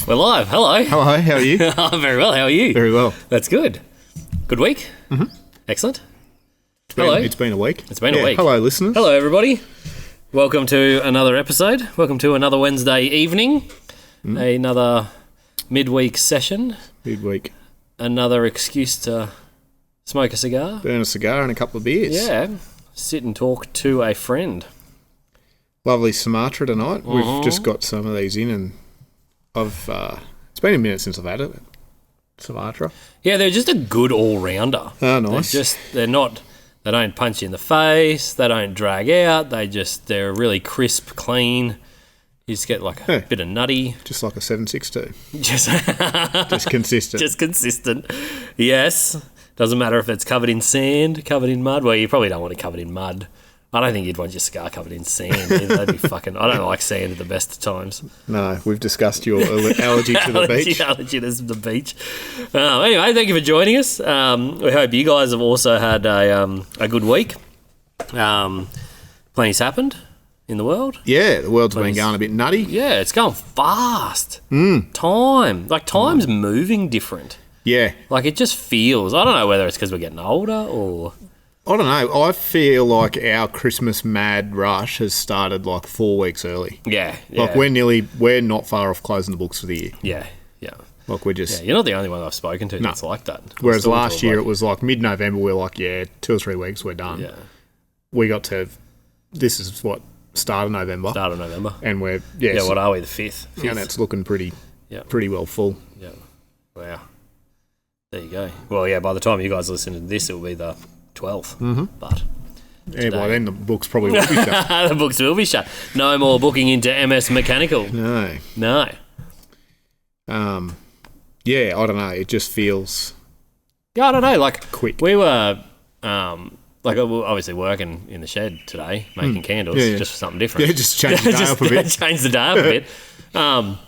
We're live. Hello. Hello, how are you? I'm very well. How are you? Very well. That's good. Good week? Mm-hmm. Excellent. Hello. It's been a week. It's been a week. Hello, listeners. Hello, everybody. Welcome to another episode. Welcome to another Wednesday evening. Another midweek session. Midweek. Another excuse to smoke a cigar. Burn a cigar and a couple of beers. Yeah. Sit and talk to a friend. Lovely Sumatra tonight. We've just got some of these in and it's been a minute since I've had it. Sumatra. Yeah, they're just a good all-rounder. Oh, nice. They don't punch you in the face, they don't drag out, they're really crisp, clean. You just get like a bit of nutty. Just like a 762. Just consistent. Just consistent. Yes. Doesn't matter if it's covered in sand, covered in mud. Well, you probably don't want it covered in mud. I don't think you'd want your cigar covered in sand. That'd be fucking... I don't like sand at the best of times. No, we've discussed your allergy to the beach. Allergy to the beach. Anyway, thank you for joining us. We hope you guys have also had a good week. Plenty's happened in the world. Yeah, the world's been going a bit nutty. Yeah, it's going fast. Time's moving different. Yeah. Like, it just feels... I don't know whether it's because we're getting older or... I don't know. I feel like our Christmas mad rush has started like 4 weeks early. Yeah. Like we're not far off closing the books for the year. Yeah. Like we're just... Yeah, you're not the only one I've spoken to that's like that. Whereas last year it was like mid-November, we're like, 2 or 3 weeks, we're done. Yeah. We got to... This is what... Start of November. And we're... Yeah, what are we, the 5th? And it's looking pretty well full. Yeah. Wow. There you go. Well, yeah, by the time you guys listen to this, it will be the 12th. Mm-hmm. But yeah, by then the books probably will be shut. The books will be shut. No more booking into MS Mechanical. No. Yeah, I don't know. It just feels... Yeah, I don't know. Like, quick. We were... obviously working in the shed today, making candles, just for something different. Yeah, just change the day up a bit. Change the day up a bit. And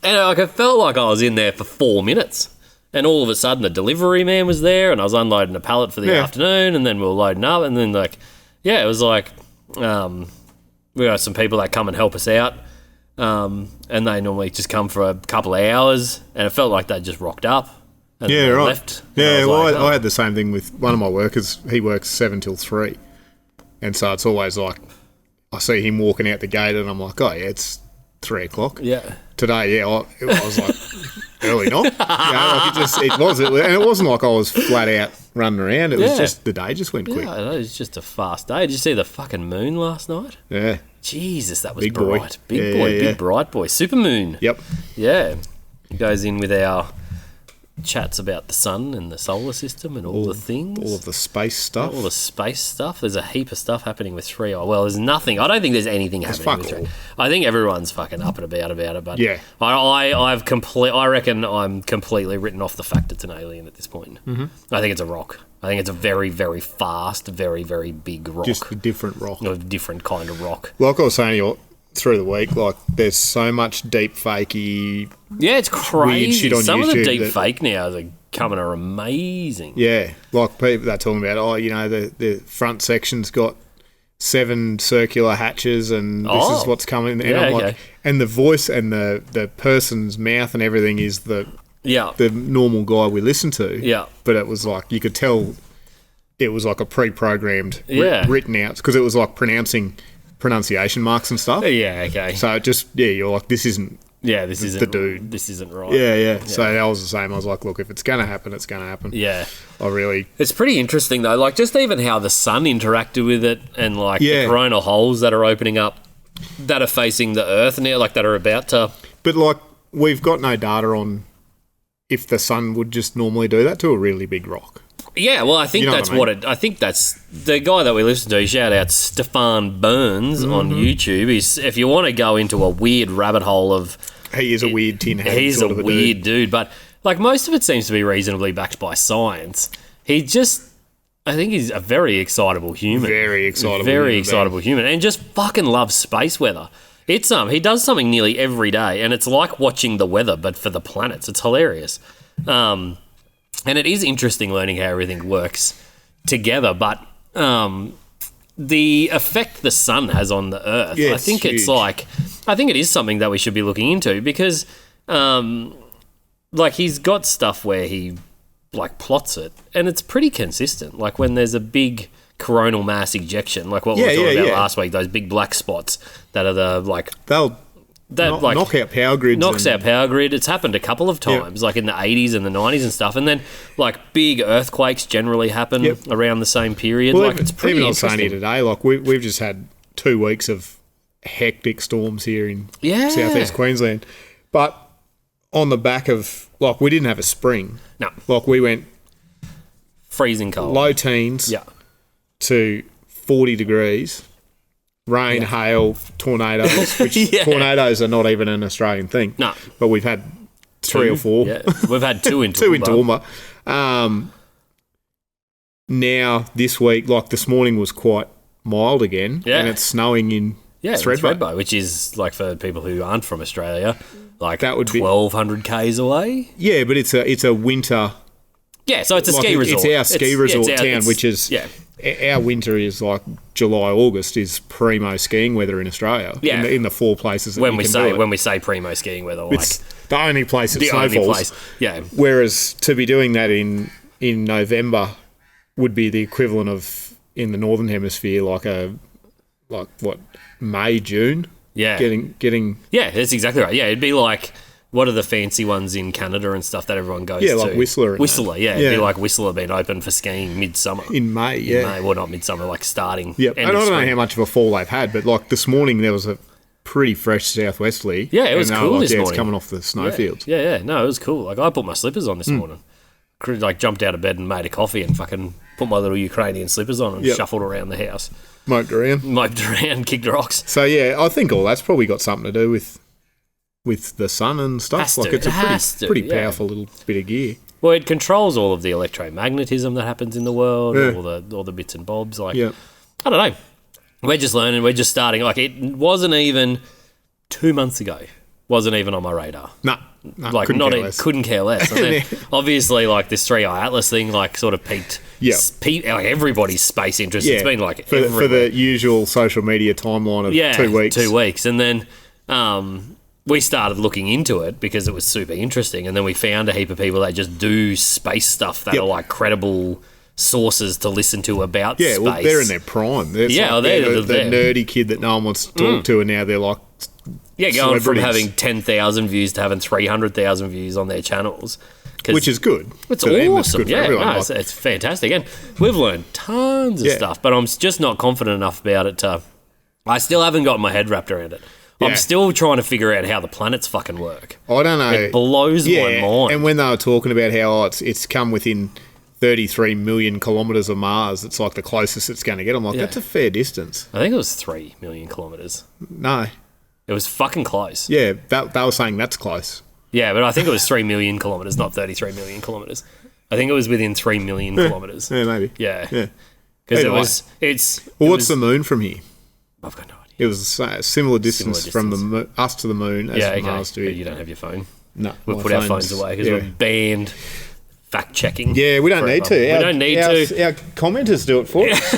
I felt like I was in there for 4 minutes. And all of a sudden, the delivery man was there, and I was unloading a pallet for the afternoon, and then we were loading up, and then, it was like, we got some people that come and help us out, and they normally just come for a couple of hours, and it felt like they just rocked up. And left. Yeah, I had the same thing with one of my workers. He works 7 till 3, and so it's always like, I see him walking out the gate, and I'm like, it's 3 o'clock. Yeah. Today, I was like, early not. And it wasn't like I was flat out running around. It was just, the day just went quick. Yeah, it was just a fast day. Did you see the fucking moon last night? Yeah. Jesus, that was big bright. Boy. Big bright boy. Super moon. Yep. Yeah. It goes in with our chats about the sun and the solar system and all the things. All of the space stuff. All the space stuff. There's a heap of stuff happening with 3i. Well, there's nothing. I don't think there's anything happening with 3i. I think everyone's fucking up and about it, but I reckon I'm completely written off the fact it's an alien at this point. Mm-hmm. I think it's a rock. I think it's a very, very fast, very, very big rock. Just a different rock. A different kind of rock. Like I was saying to you through the week, like there's so much deep fakey. Yeah, it's crazy. Weird shit on Some YouTube of the deep fake now are amazing. Yeah, like people they're talking about. The front section's got 7 circular hatches, and this is what's coming. And I'm like, and the voice and the person's mouth and everything is the normal guy we listen to. Yeah, but it was like you could tell it was like a pre-programmed, written out because it was like pronunciation marks and stuff. Yeah, okay. So it just, you're like, this isn't the dude. This isn't right. Yeah. So I was the same. I was like, look, if it's going to happen, it's going to happen. Yeah. It's pretty interesting, though. Like, just even how the sun interacted with it and, the coronal holes that are opening up that are facing the Earth now, that are about to... But, we've got no data on if the sun would just normally do that to a really big rock. Yeah, well, I think I think that's the guy that we listen to. Shout out Stefan Burns on YouTube. If you want to go into a weird rabbit hole of, he is a weird tin head. He's a weird dude, but most of it seems to be reasonably backed by science. I think he's a very excitable human. Very excitable human, and just fucking loves space weather. It's he does something nearly every day, and it's like watching the weather, but for the planets. It's hilarious. And it is interesting learning how everything works together, but the effect the sun has on the Earth, I think it's huge. I think it is something that we should be looking into because like he's got stuff where he like plots it, and it's pretty consistent. Like when there's a big coronal mass ejection, like what we were talking about last week, those big black spots that are the like knock out power grids. Knocks out power grid. It's happened a couple of times, like in the 80s and the 90s and stuff. And then like big earthquakes generally happen around the same period. Well, like it's pretty even interesting. on Sunday today, like we've just had 2 weeks of hectic storms here in southeast Queensland. But on the back of, like, we didn't have a spring. No. Like, we went freezing cold. Low teens to 40 degrees. Rain, hail, tornadoes, which tornadoes are not even an Australian thing. No. But we've had 3 or 4. Yeah. We've had 2 in Toowoomba. 2 in Toowoomba. Now, this week, like this morning was quite mild again. Yeah. And it's snowing in Thredbo. Which is, like, for people who aren't from Australia, like that would 1,200 k's away. Yeah, but it's a winter. Yeah, so it's a ski resort. It's our ski resort town, which is our winter is like July, August is primo skiing weather in Australia. Yeah, in the 4 places that when we say primo skiing weather, like it's the only place that snowfalls. Yeah. Whereas to be doing that in November would be the equivalent of in the northern hemisphere, May, June. Yeah. Getting. Yeah, that's exactly right. Yeah, it'd be like, what are the fancy ones in Canada and stuff that everyone goes to? Yeah, like Whistler. It'd be like Whistler being open for skiing midsummer. In May, Well, not midsummer, like starting. Yeah, and I don't know how much of a fall they've had, but like this morning there was a pretty fresh southwesterly. Yeah, it was cool this morning. It's coming off the snowfields. Yeah. No, it was cool. Like I put my slippers on this morning. Like jumped out of bed and made a coffee and fucking put my little Ukrainian slippers on and shuffled around the house. Moped around, kicked rocks. So yeah, I think all that's probably got something to do with the sun and stuff. It's a pretty powerful little bit of gear. Well, it controls all of the electromagnetism that happens in the world, all the bits and bobs. Like, I don't know. We're just learning. We're just starting. Like, it wasn't even 2 months ago. Wasn't even on my radar. No, like couldn't care less. And then obviously, like this 3i Atlas thing, like sort of piqued. Yeah, like everybody's space interest. Yeah. It's been like for the usual social media timeline of 2 weeks. 2 weeks, and then we started looking into it because it was super interesting, and then we found a heap of people that just do space stuff that are like credible sources to listen to about space. Yeah, well, they're in their prime. They're the nerdy kid that no one wants to talk to, and now they're like going from having 10,000 views to having 300,000 views on their channels. Which is good. It's awesome. It's fantastic. And we've learned tons of stuff, but I'm just not confident enough about it to... I still haven't got my head wrapped around it. Yeah. I'm still trying to figure out how the planets fucking work. I don't know. It blows my mind. And when they were talking about how it's come within 33 million kilometres of Mars, it's like the closest it's going to get. I'm like, that's a fair distance. I think it was 3 million kilometres. No. It was fucking close. Yeah, they were saying that's close. Yeah, but I think it was 3 million kilometres, not 33 million kilometres. I think it was within 3 million kilometres. Yeah, maybe. Yeah. Because what's the moon from here? I've got no idea. It was a similar distance from us to the moon as Mars to it. You don't have your phone. No. We'll put our phones away because we're banned fact-checking. Yeah, we don't need to. We don't need to. Our commenters do it for us.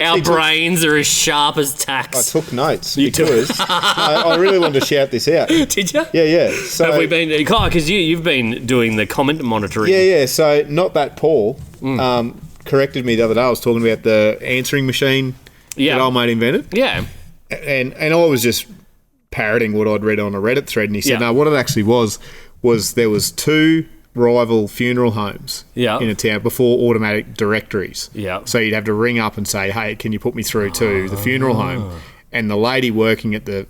Our brains are as sharp as tacks. I took notes because I really wanted to shout this out. Did you? Yeah. So have we been... Because you've been doing the comment monitoring. Yeah. So Not That Paul corrected me the other day. I was talking about the answering machine that old mate invented. Yeah. And I was just parroting what I'd read on a Reddit thread, and he said, no, what it actually was there was 2 rival funeral homes in a town before automatic directories. Yeah. So you'd have to ring up and say, hey, can you put me through to the funeral home? And the lady working at the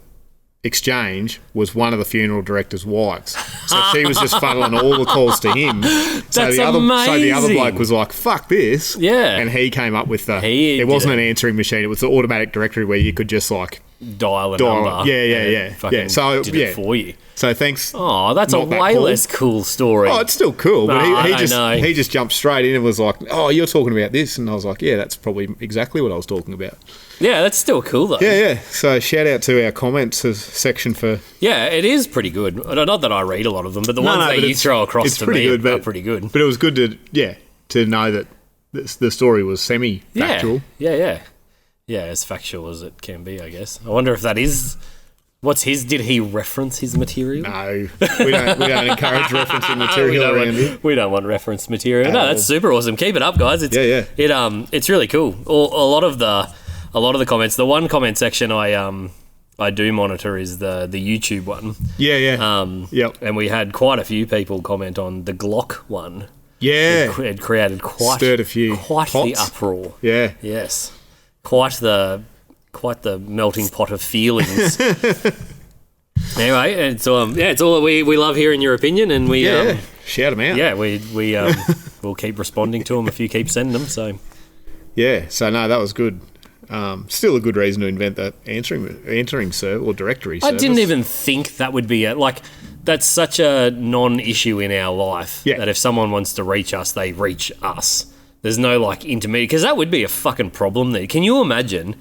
exchange was one of the funeral director's wives. So she was just funneling all the calls to him. So the other bloke was like, fuck this. Yeah. And he came up with it wasn't an answering machine, it was the automatic directory where you could just like dial a number. Yeah. So did it for you. So thanks. Oh, that's a way less cool story. Oh, it's still cool, but he just jumped straight in and was like, "Oh, you're talking about this," and I was like, "Yeah, that's probably exactly what I was talking about." Yeah, that's still cool though. Yeah. So shout out to our comments section for. Yeah, it is pretty good. Not that I read a lot of them, but the ones that you throw across to me are pretty good. But it was good to know that the story was semi-factual. Yeah, as factual as it can be, I guess. I wonder if that is What's his? Did he reference his material? No, we don't encourage referencing material around here. We don't want reference material. No, that's super awesome. Keep it up, guys. It's really cool. A lot of the comments. The one comment section I do monitor is the YouTube one. Yep. And we had quite a few people comment on the Glock one. Yeah. It created stirred a few quite pots. the uproar. Yeah. Yes. Quite the melting pot of feelings. Anyway, it's all we love hearing your opinion, and we shout them out. Yeah, we'll keep responding to them if you keep sending them. So no, that was good. Still a good reason to invent that answering server or directory service. I didn't even think that would be that's such a non-issue in our life that if someone wants to reach us, they reach us. There's no intermediate, because that would be a fucking problem there. Can you imagine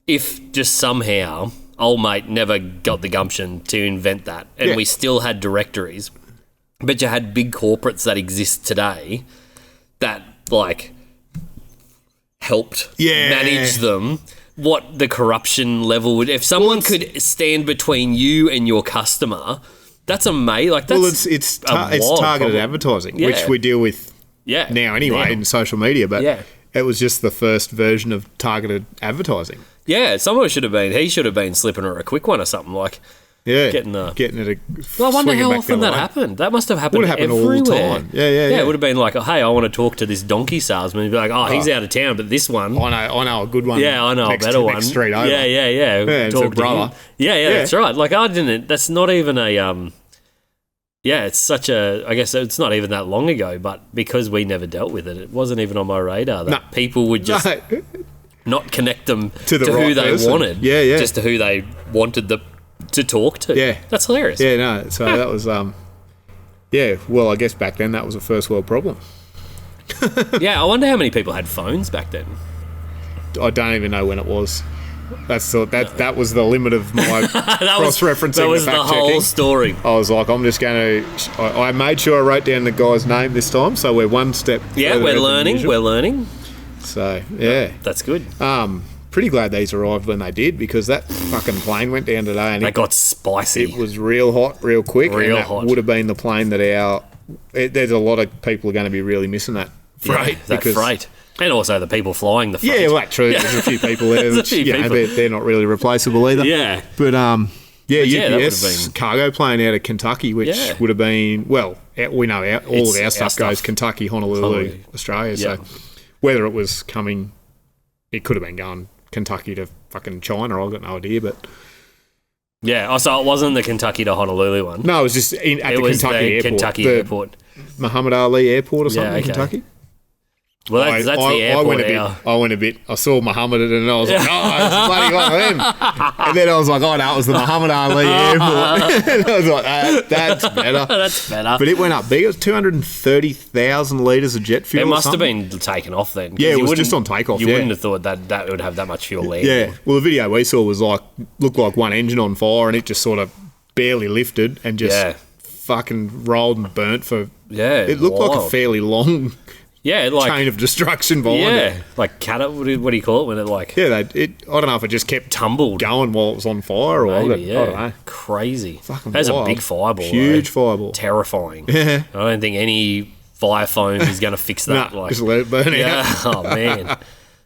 if just somehow old mate never got the gumption to invent that and we still had directories, but you had big corporates that exist today that helped manage them, what the corruption level would... If someone could stand between you and your customer, that's amazing. It's targeted advertising, which we deal with now anyway in social media, but it was just the first version of targeted advertising. Yeah, someone should have been slipping her a quick one or something getting it. Well, I wonder how often that happened. That must have happened everywhere. All the time. Yeah. It would have been hey, I want to talk to this donkey salesman. He'd be he's out of town, but this one, I know a good one. Yeah, I know a better one. Next street over. Yeah. It's a brother. Yeah, that's right. I didn't. That's not even a. It's such a... I guess it's not even that long ago, but because we never dealt with it, it wasn't even on my radar that people would just not connect them to who they wanted. Yeah. Just to who they wanted to talk to. Yeah. That's hilarious. Yeah, no. So that was... well, I guess back then that was a first world problem. Yeah, I wonder how many people had phones back then. I don't even know when it was. That was the limit of my cross-referencing. That was the whole story. I was I'm just going to... I made sure I wrote down the guy's name this time, so we're one step... Yeah, we're learning. So, yeah. That's good. Pretty glad these arrived when they did, because that fucking plane went down today and it got spicy. It was real hot, real quick. Would have been the plane that there's a lot of people are going to be really missing that freight. Freight. And also the people flying the freight. Yeah, well, true. There's a few people there. They're not really replaceable either. Yeah. But, UPS cargo plane out of Kentucky, which would have been... Well, we know all of our stuff goes Kentucky, Honolulu, Australia. Yeah. So whether it was coming... It could have been going Kentucky to fucking China. I've got no idea, but... Yeah, so it wasn't the Kentucky to Honolulu one. No, it was just at the Kentucky airport. Muhammad Ali Airport or something in Kentucky. Well, that's the airport. I went a bit. I saw Muhammad and I was like, it's bloody one of them. And then I was like, no, it was the Muhammad Ali Airport. And I was like, that's better. That's better. But it went up big. It was 230,000 litres of jet fuel. It must have been taken off then. Yeah, it was just on takeoff. You wouldn't have thought that would have that much fuel landing. Yeah. Well, the video we saw was looked like one engine on fire, and it just sort of barely lifted and just fucking rolled and burnt for... Yeah, it looked like a fairly long... Yeah, chain of destruction behind it. Yeah, what do you call it when it Yeah, I don't know if it just kept tumbled going while it was on fire or what. I don't know. Crazy. Fucking That's wild. A big fireball. Huge fireball. Terrifying. Yeah. I don't think any fire foam is going to fix that. Nah, just let it burn out. Oh, man.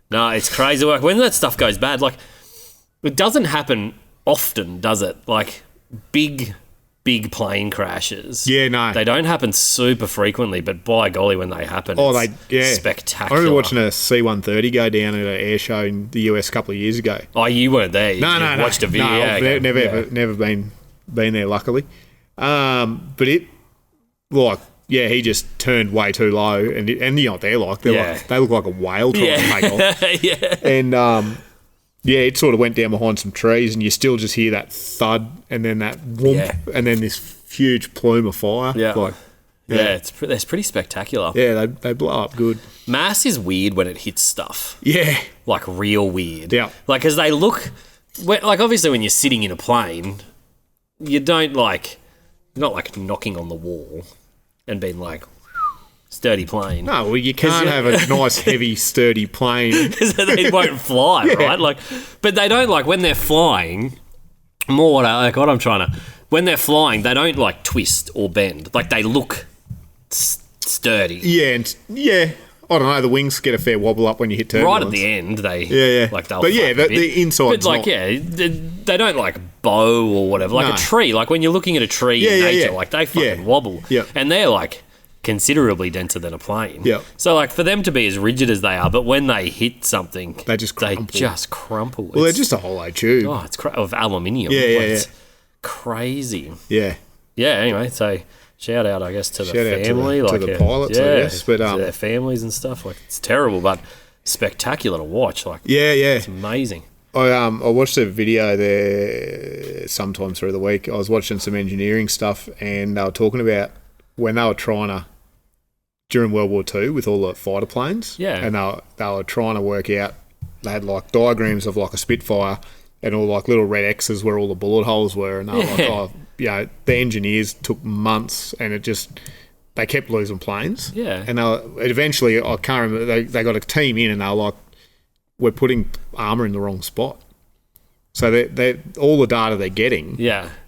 No, it's crazy. When that stuff goes bad, it doesn't happen often, does it? Big plane crashes. Yeah, no. They don't happen super frequently, but by golly, when they happen, it's spectacular. I remember watching a C-130 go down at an air show in the US a couple of years ago. Oh, you weren't there? You watched a video? No, I've never been there, luckily. But it, he just turned way too low, and you know what they're like. They look like a whale trying to take off. Yeah. And... it sort of went down behind some trees, and you still just hear that thud, and then that whoomp, and then this huge plume of fire. Yeah, it's pretty spectacular. Yeah, they blow up good. Mass is weird when it hits stuff. Yeah, real weird. Yeah, because they look obviously when you're sitting in a plane, you don't not knocking on the wall and being sturdy plane. No, well, you can't have a nice, heavy, sturdy plane. Because they won't fly, right? But they don't, when they're flying, More what I'm trying to... When they're flying, they don't, like, twist or bend. Like, they look sturdy. Yeah, I don't know, the wings get a fair wobble up when you hit turbulence. Right at the end, they... Yeah. Like, they'll but yeah, the inside's But, like, they don't, like, bow or whatever. Like a tree. Like, when you're looking at a tree in nature, like, they fucking wobble. Yeah. And they're, like, considerably denser than a plane. Yeah. So, like, for them to be as rigid as they are, but when they hit something... They just crumple. Well, they're just a hollow tube. Oh, it's of aluminium. Yeah. It's crazy. Yeah. Yeah, anyway, so... Shout out, I guess, to the family. To the pilots, I guess. But, to their families and stuff. Like, it's terrible, but spectacular to watch. Like, yeah. It's amazing. I watched a video there sometime through the week. I was watching some engineering stuff, and they were talking about when they were trying to, during World War II, with all the fighter planes. Yeah. And they were trying to work out, they had, like, diagrams of, like, a Spitfire and all, like, little red X's where all the bullet holes were. And they were like, oh... You know, the engineers took months, and they kept losing planes. Yeah. And eventually, I can't remember, they got a team in, and they were like, we're putting armour in the wrong spot. So they all the data they're getting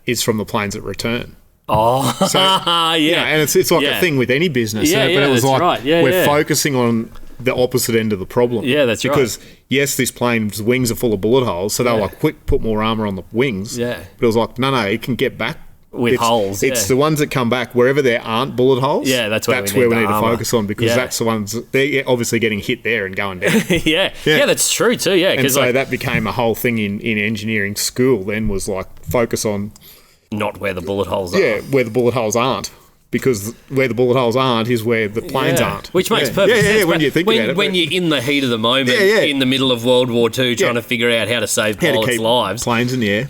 is from the planes that return. Oh, so, yeah. And it's like a thing with any business. Yeah, but it was like, right. we're focusing on the opposite end of the problem. Yeah, that's because, yes, this plane's wings are full of bullet holes, so they were like, quick, put more armour on the wings. Yeah. But it was like, no, it can get back. With holes, It's the ones that come back wherever there aren't bullet holes. Yeah, that's where we need to focus on, because that's the ones, they're obviously getting hit there and going down. Yeah, that's true too, yeah. And so that became a whole thing in engineering school then, was like, focus on... Not where the bullet holes are. Yeah, where the bullet holes aren't. Because where the bullet holes aren't is where the planes aren't. Which makes perfect sense. Yeah, when you think about it. When you're in the heat of the moment, in the middle of World War II, trying to figure out how to save pilots' lives. Planes in the air.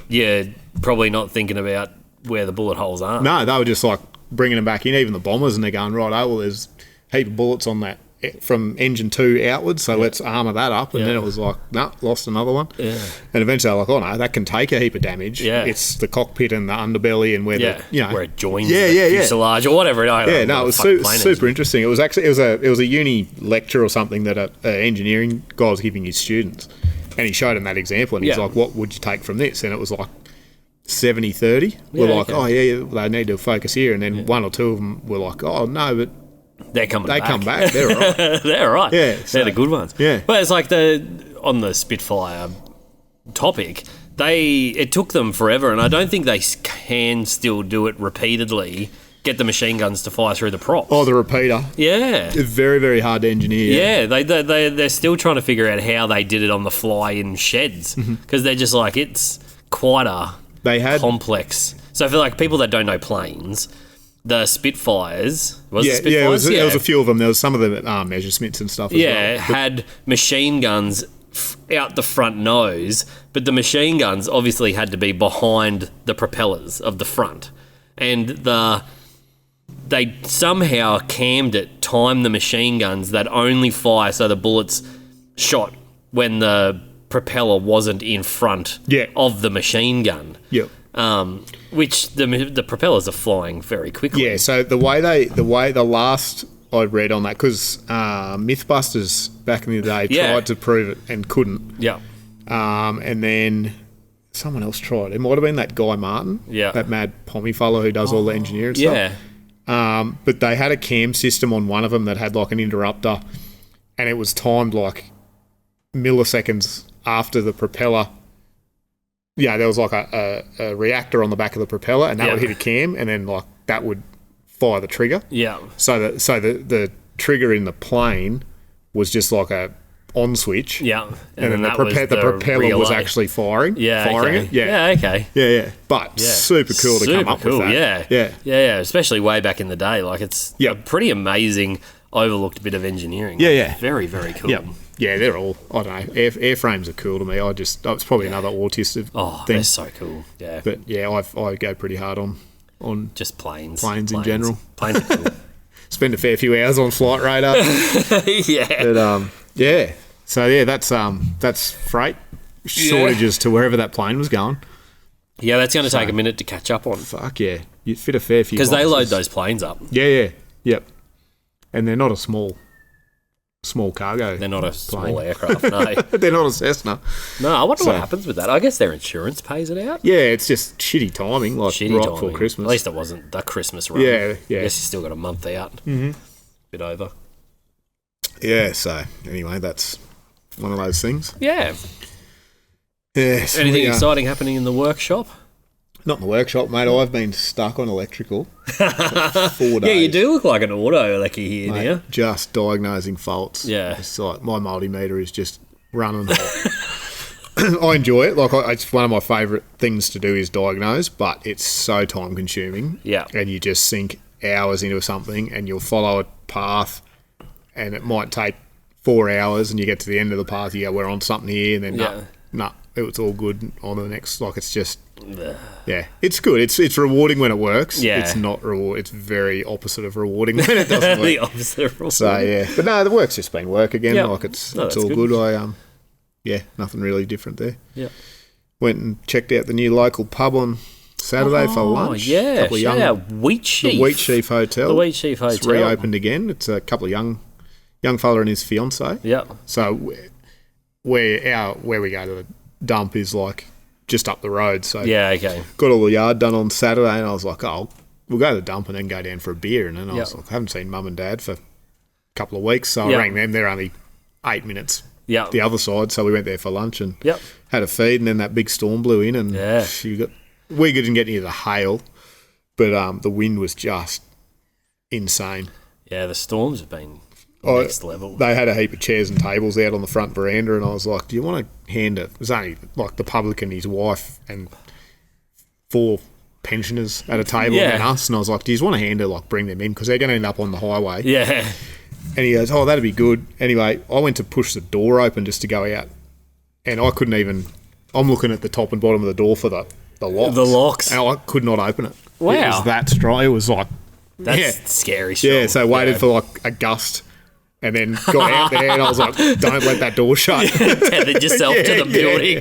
You're probably not thinking about where the bullet holes are. No, they were just like bringing them back in, even the bombers, and they're going, right, well, there's a heap of bullets on that from engine 2 outwards, so let's armour that up. And then it was like, no, lost another one. Yeah. And eventually they're like, oh no, that can take a heap of damage. Yeah. It's the cockpit and the underbelly and where where it joins the fuselage or whatever. It was super interesting. It was actually it was a uni lecture or something that an engineering guy was giving his students, and he showed them that example, and he's like, what would you take from this? And it was like 70-30. We're like, they need to focus here. And then one or two of them were like, oh, no, but they come back. They're all right. They're all right. Yeah, they're the good ones. Yeah. But it's like on the Spitfire topic, it took them forever, and I don't think they can still do it repeatedly, get the machine guns to fire through the props. Oh, the repeater. Yeah. It's very, very hard to engineer. Yeah, they're still trying to figure out how they did it on the fly in sheds, because they're just like, it's quite a... complex. So for like people that don't know planes, the Spitfires it was a few of them. There was some of them at Messerschmitts and stuff as well. Had machine guns out the front nose, but the machine guns obviously had to be behind the propellers of the front, and they somehow timed the machine guns that only fire so the bullets shot when the propeller wasn't in front of the machine gun. Yep. Which the propellers are flying very quickly. Yeah, so the last I read on that, because Mythbusters back in the day tried to prove it and couldn't. Yeah. And then someone else tried. It might have been that Guy Martin. Yeah. That mad pommy fellow who does all the engineering stuff. Yeah. But they had a cam system on one of them that had like an interrupter, and it was timed like milliseconds after the propeller. Yeah, there was like a reactor on the back of the propeller, and that would hit a cam, and then like that would fire the trigger. Yeah. So the trigger in the plane was just like a on switch. Yeah. And then the propeller was actually firing. Yeah. Firing it. Yeah. Yeah. Okay. Yeah. But super cool to come up with that. Yeah. Especially way back in the day, like it's a pretty amazing overlooked bit of engineering. Yeah. Very, very cool. Yep. Yeah, they're all, I don't know, airframes are cool to me. It's probably another autistic thing. They're so cool, yeah. But yeah, I go pretty hard on just planes. Planes in general. Planes are cool. Spend a fair few hours on flight radar. Yeah. But so yeah, that's freight shortages to wherever that plane was going. Yeah, that's going to take a minute to catch up on. Fuck yeah. You fit a fair few because they load those planes up. Yeah. Yep. And they're not a small small cargo. They're not a plane. small aircraft, no. They're not a Cessna. No, I wonder what happens with that. I guess their insurance pays it out. Yeah, it's just shitty timing, like right before Christmas. At least it wasn't the Christmas run. Yeah. I guess you still got a month out. Mm-hmm. Bit over. Yeah, so anyway, that's one of those things. Yeah. Yeah. So anything exciting happening in the workshop? Not in the workshop, mate. I've been stuck on electrical for 4 days. Yeah, you do look like an auto electric here, mate, now. just diagnosing faults. Yeah. It's like my multimeter is just running hot. I enjoy it. Like, it's one of my favourite things to do is diagnose, but it's so time consuming. Yeah. And you just sink hours into something and you'll follow a path and it might take 4 hours and you get to the end of the path, you go, we're on something here, and then no, it was all good on the next. Like, it's just, yeah, it's good. It's rewarding when it works. Yeah. It's not reward. It's very opposite of rewarding when it doesn't work. The opposite of rewarding. So, yeah. But no, the work's just been work again. Yep. Like, it's No, all good. Nothing really different there. Yeah. Went and checked out the new local pub on Saturday for lunch. Yeah, shout out Wheat Sheaf. The Wheat Sheaf Hotel. The Wheat Sheaf Hotel. It's reopened again. It's a couple of young fella and his fiancée. Yeah. So where we go to the dump is like just up the road. So yeah, okay. Got all the yard done on Saturday, and I was like, oh, we'll go to the dump and then go down for a beer. And then I was like, I haven't seen Mum and Dad for a couple of weeks, so I rang them. They're only 8 minutes the other side, so we went there for lunch and had a feed, and then that big storm blew in, and we didn't get any of the hail, but the wind was just insane. Yeah, the storms have been next level. They had a heap of chairs and tables out on the front veranda, and I was like, do you want to hand it? It was only like the public and his wife and 4 pensioners at a table and us, and I was like, do you just want to hand it, like bring them in, because they're going to end up on the highway. Yeah. And he goes, oh, that'd be good. Anyway, I went to push the door open just to go out, and I couldn't even, I'm looking at the top and bottom of the door for the locks. The locks. And I could not open it. Wow. It was that strong. It was like, that's scary strong. Yeah, so I waited for like a gust and then got out there, and I was like, don't let that door shut. Tethered yourself to the building.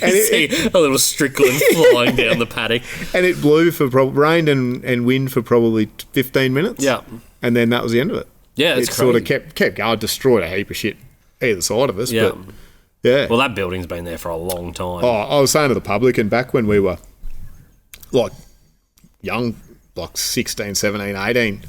And see a little strickland flying down the paddock. And it blew for rained and wind for probably 15 minutes. Yeah. And then that was the end of it. Yeah, it's crazy. Sort of kept going, destroyed a heap of shit either side of us. Yeah. But yeah. Well, that building's been there for a long time. Oh, I was saying to the public, and back when we were like young, like 16, 17, 18,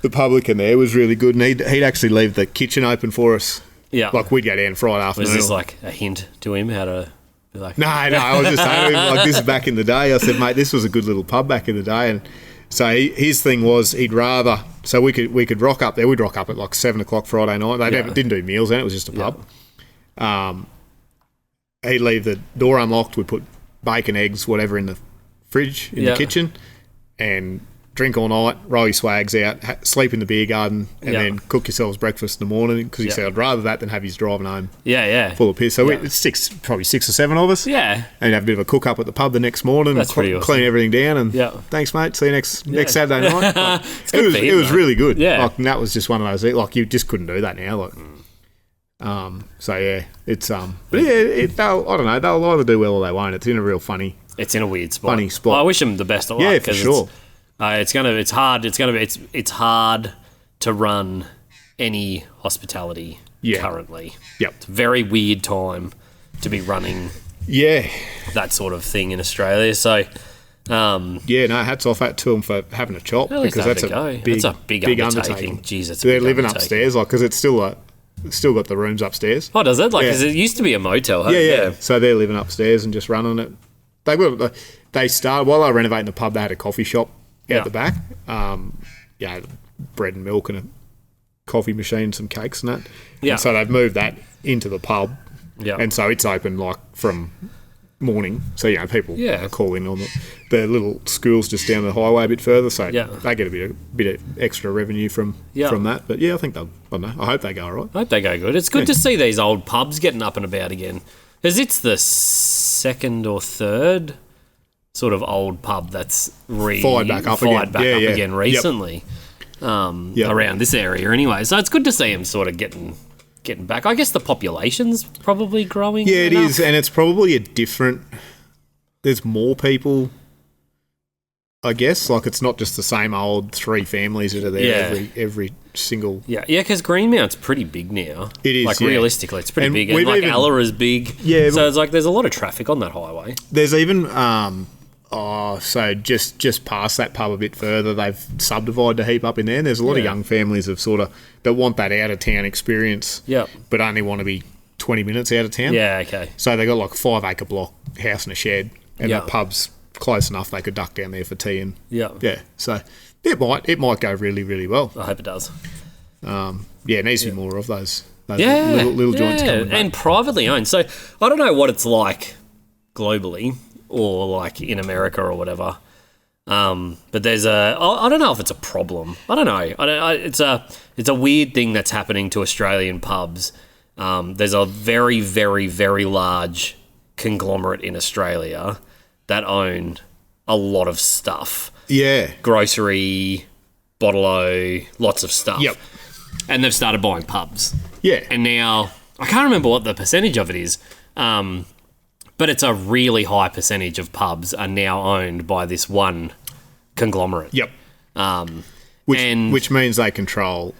the publican there was really good, and he'd actually leave the kitchen open for us. Yeah. Like, we'd go down Friday afternoon. Was this like a hint to him how to be like... No, I was just saying to him, like, this is back in the day. I said, mate, this was a good little pub back in the day. And so his thing was he'd rather... So we could rock up there. We'd rock up at like 7 o'clock Friday night. They didn't do meals then. It was just a pub. He'd leave the door unlocked. We'd put bacon, eggs, whatever in the fridge, in the kitchen, and drink all night, roll your swags out, sleep in the beer garden, and then cook yourselves breakfast in the morning, because he said, I'd rather that than have you driving home full of piss. So it's probably 6 or 7 of us. Yeah. And have a bit of a cook up at the pub the next morning. That's pretty awesome. Clean everything down, and thanks, mate. See you next Saturday night. Like, it was really good. Yeah. Like, and that was just one of those, like, you just couldn't do that now. Like, so yeah, it's but yeah, I don't know. They'll either do well or they won't. It's in a real funny. It's in a weird spot. Funny spot. Well, I wish them the best of luck. Yeah, for sure. It's hard to run any hospitality currently. Yep. It's a very weird time to be running. Yeah. That sort of thing in Australia. So. Hats off to them for having a chop, because that's a big undertaking. Jeez, it's they're living upstairs, like, because it's still got the rooms upstairs. Oh, does it? Like, because it used to be a motel. Yeah. So they're living upstairs and just running it. They started while they were renovating the pub. They had a coffee shop out the back. Bread and milk and a coffee machine, some cakes and that. Yeah. And so they've moved that into the pub. Yeah. And so it's open like from morning. So people call in on the little schools just down the highway a bit further. So they get a bit of extra revenue from that. But I think I don't know. I hope they go all right. I hope they go good. It's good to see these old pubs getting up and about again, because it's the second or third sort of old pub that's fired back up again recently. Around this area anyway. So it's good to see them sort of getting back. I guess the population's probably growing. Yeah, it is, and it's probably there's more people I guess. Like, it's not just the same old 3 families that are there every single... Yeah, because Greenmount's pretty big now. It is, Like, realistically, it's pretty big. And, like, Allara's big. Yeah. So, it's like, there's a lot of traffic on that highway. There's even... so just past that pub a bit further, they've subdivided a heap up in there. And there's a lot of young families that want that out-of-town experience, but only want to be 20 minutes out of town. Yeah, okay. So they got like a 5-acre block, house and a shed, and the pub's close enough they could duck down there for tea. And so it might go really, really well. I hope it does. It needs to be more of those little joints coming back. And privately owned. So I don't know what it's like globally or like in America or whatever. But there's I don't know if it's a problem. I don't know. It's a weird thing that's happening to Australian pubs. There's a very, very, very large conglomerate in Australia that own a lot of stuff. Yeah. Grocery, bottle-o, lots of stuff. Yep. And they've started buying pubs. Yeah. And now, I can't remember what the percentage of it is, but it's a really high percentage of pubs are now owned by this one conglomerate. Yep. Which means they control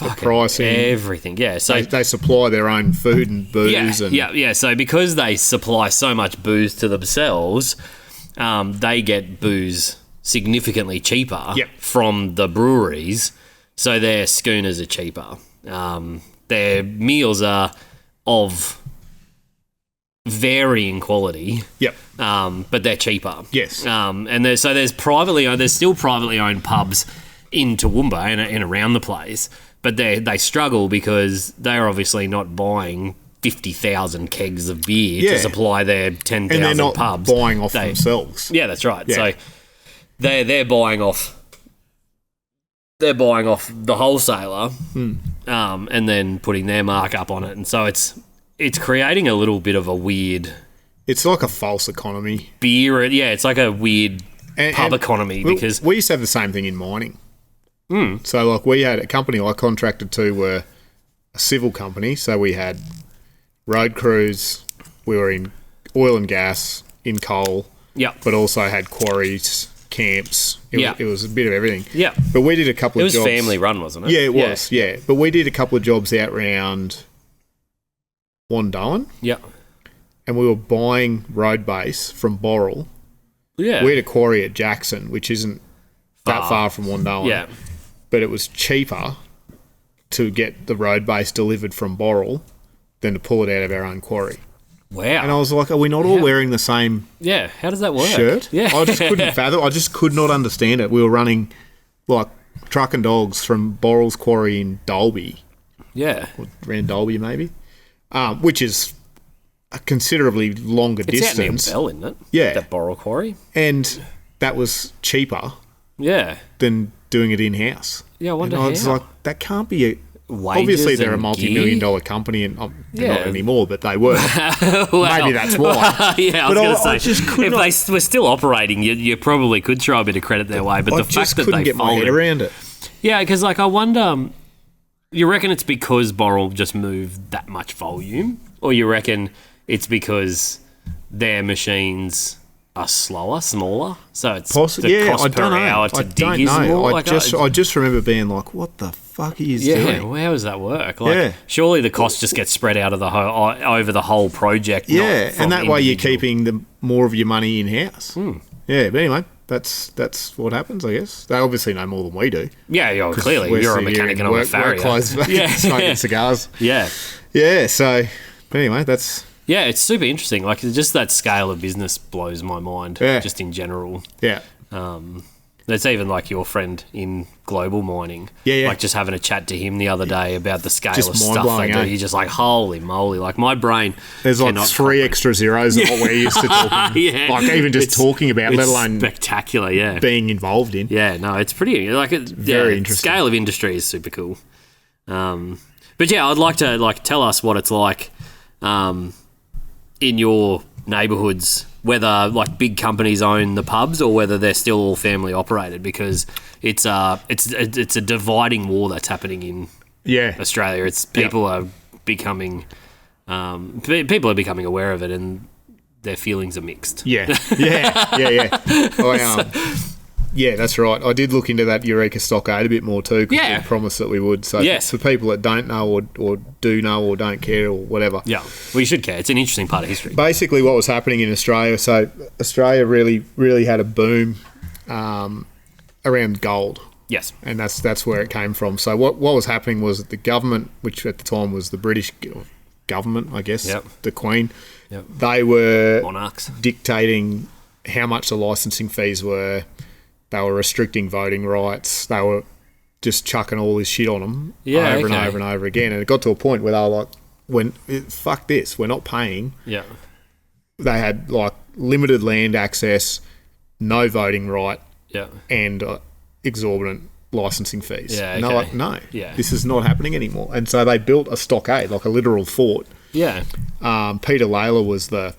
the pricing, everything. Yeah, so they supply their own food and booze. Yeah. So because they supply so much booze to themselves, they get booze significantly cheaper from the breweries. So their schooners are cheaper. Their meals are of varying quality. Yep. But they're cheaper. Yes. And there's still privately owned pubs in Toowoomba and around the place. But they struggle because they're obviously not buying 50,000 kegs of beer to supply their 10,000 pubs. And they're not buying off themselves. Yeah, that's right. Yeah. So they're buying off the wholesaler, and then putting their markup on it, and so it's creating a little bit of a weird. It's like a false economy. Beer, it's like a weird pub economy because we used to have the same thing in mining. So, like, we had a company I contracted to were a civil company, so we had road crews, we were in oil and gas, in coal, but also had quarries, camps. It was a bit of everything. Yeah. But we did a couple of jobs. It was family run, wasn't it? Yeah, it was, yeah. But we did a couple of jobs out round Wandoan. Yeah. And we were buying road base from Boral. Yeah. We had a quarry at Jackson, which isn't that far from Wandoan. Yeah. But it was cheaper to get the road base delivered from Boral than to pull it out of our own quarry. Wow. And I was like, are we not all wearing the same how does that work? Shirt? Yeah. I just couldn't fathom. I just could not understand it. We were running like truck and dogs from Boral's quarry in Dalby. Yeah. Or around Dalby maybe. Which is a considerably longer distance. It's out near Bell, isn't it? Yeah. That Boral quarry. And that was cheaper than doing it in-house. Yeah, I wonder how. It's like, that can't be a... Obviously, they're a multi-million-dollar company, and they're not anymore, but they were. Maybe that's why. Yeah, I was going to say, just if they were still operating, you probably could throw a bit of credit their way, but the fact that they couldn't get my head around it. Yeah, because I wonder, you reckon it's because Boral just moved that much volume, or you reckon it's because their machines are smaller, so it's the cost per hour to dig is more? I just remember being like, what the fuck are you doing? Yeah, how does that work? Surely the cost just gets spread out of the over the whole project. Yeah, and that way you're keeping more of your money in-house. Yeah, but anyway, that's what happens, I guess. They obviously know more than we do. Yeah, clearly. You're a mechanic and I'm a farrier. Smoking cigars. Yeah. Yeah, so, but anyway, that's... Yeah, it's super interesting. Like, just that scale of business blows my mind, just in general. Yeah. It's even like your friend in global mining. Yeah. Like, just having a chat to him the other day about the scale of stuff they do. He's just like, holy moly. Like, my brain... There's like 3 extra zeros than what we're used to talking. Like, even just talking about, let alone... spectacular, being involved in. Yeah, no, it's pretty... Like, very interesting. Scale of industry is super cool. But yeah, I'd like to, tell us what it's like... in your neighbourhoods, whether big companies own the pubs or whether they're still all family operated, because it's a dividing war that's happening in Australia. It's people are becoming aware of it, and their feelings are mixed. Yeah. Yeah, that's right. I did look into that Eureka Stockade a bit more too, because they promised that we would. So for people that don't know or do know or don't care or whatever. Yeah, well, you should care. It's an interesting part of history. Basically what was happening in Australia, so Australia really had a boom around gold. Yes. And that's where it came from. So what was happening was that the government, which at the time was the British government, I guess, the Queen, they were monarchs dictating how much the licensing fees were. They were restricting voting rights. They were just chucking all this shit on them over and over and over again. And it got to a point where they were like, fuck this, we're not paying. Yeah. They had like limited land access, no voting right, and exorbitant licensing fees. Yeah, and they're like, no, this is not happening anymore. And so they built a stockade, like a literal fort. Yeah. Peter Lalor was the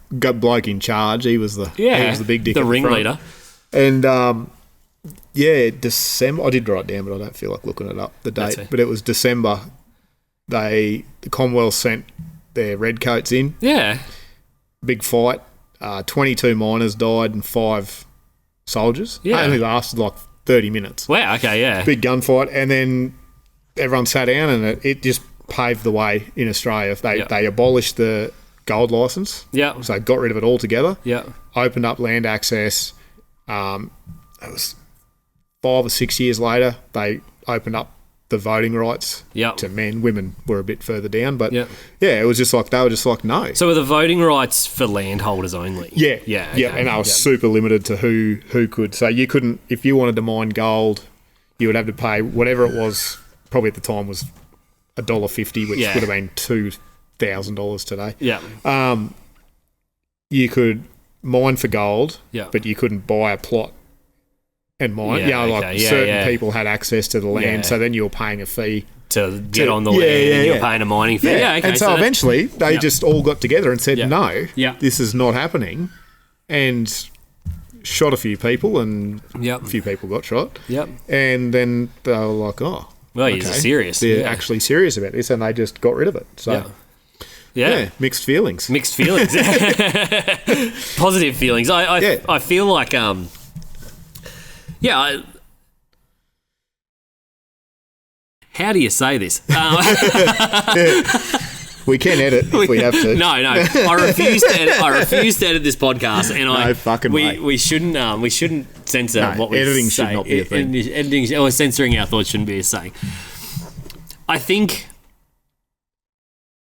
bloke in charge. He was the big dick, the ringleader. And December. I did write it down, but I don't feel like looking it up, the date. But it was December. The Commonwealth sent their redcoats in. Yeah. Big fight. 22 miners died and 5 soldiers. Yeah. It only lasted like 30 minutes. Wow. Okay. Yeah. Big gunfight, and then everyone sat down, and it just paved the way in Australia. They abolished the gold licence. Yeah. So got rid of it altogether. Yeah. Opened up land access. It was 5 or 6 years later, they opened up the voting rights to men. Women were a bit further down, but it was just like, they were just like, no. So were the voting rights for landholders only? Yeah. Yeah. Okay. Yeah, and they were super limited to who could. So you couldn't, if you wanted to mine gold, you would have to pay whatever it was, probably at the time was $1.50, which would have been $2,000 today. Yeah. You could mine for gold, but you couldn't buy a plot and mine. Certain people had access to the land, so then you were paying a fee to get on the land, and you're paying a mining fee. Yeah, okay. And so eventually they just all got together and said, no, this is not happening, and shot a few people, and a few people got shot. Yep. And then they were like, oh, well, you're serious. They're actually serious about this, and they just got rid of it. So. Yeah, mixed feelings. Mixed feelings. Positive feelings. I feel like how do you say this? We can edit if we have to. No. I refuse to edit this podcast, and we shouldn't censor what we editing say. Should not be a thing. Editing or censoring our thoughts shouldn't be a thing. I think,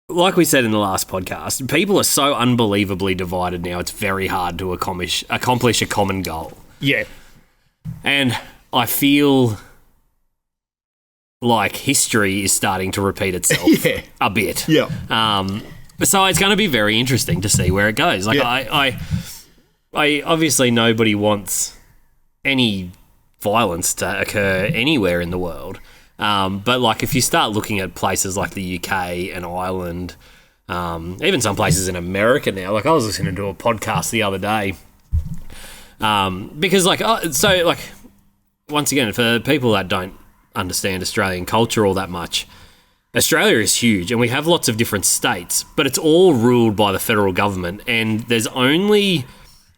like we said in the last podcast, people are so unbelievably divided now, it's very hard to accomplish a common goal. Yeah. And I feel like history is starting to repeat itself a bit. Yeah. So it's going to be very interesting to see where it goes. Like I obviously nobody wants any violence to occur anywhere in the world. But like if you start looking at places like the UK and Ireland, even some places in America now, like I was listening to a podcast the other day, because once again, for people that don't understand Australian culture all that much, Australia is huge and we have lots of different states, but it's all ruled by the federal government, and there's only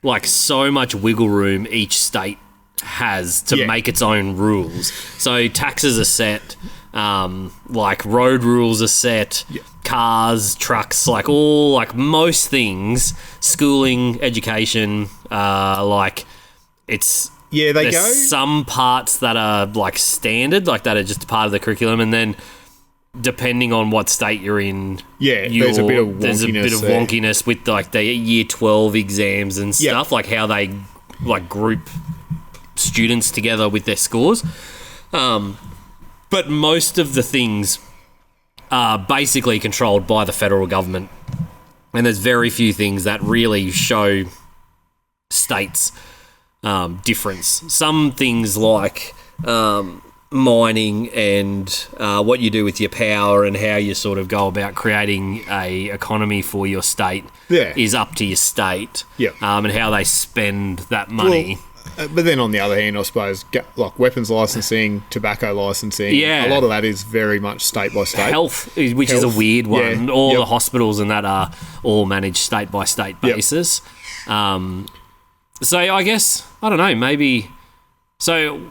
like so much wiggle room each state has to make its own rules. So taxes are set, like road rules are set, cars, trucks, like all, like most things, schooling, education, like it's... Yeah, there's some parts that are like standard, like that are just part of the curriculum, and then depending on what state you're in, there's a bit of wonkiness with like the year 12 exams and stuff, like how they like group students together with their scores. But most of the things are basically controlled by the federal government, and there's very few things that really show states difference. Some things like mining and what you do with your power and how you sort of go about creating a economy for your state is up to your state, and how they spend that money. But then on the other hand, I suppose, like weapons licensing, tobacco licensing, a lot of that is very much state by state. Health, which is a weird one. All the hospitals and that are all managed state by state basis. So I guess, I don't know, maybe... So...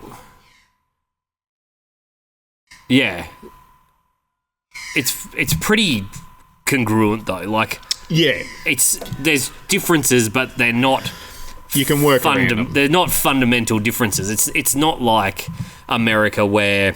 Yeah. It's pretty congruent, though. Like... Yeah. There's differences, but they're not... You can work around them. They're not fundamental differences. It's not like America where...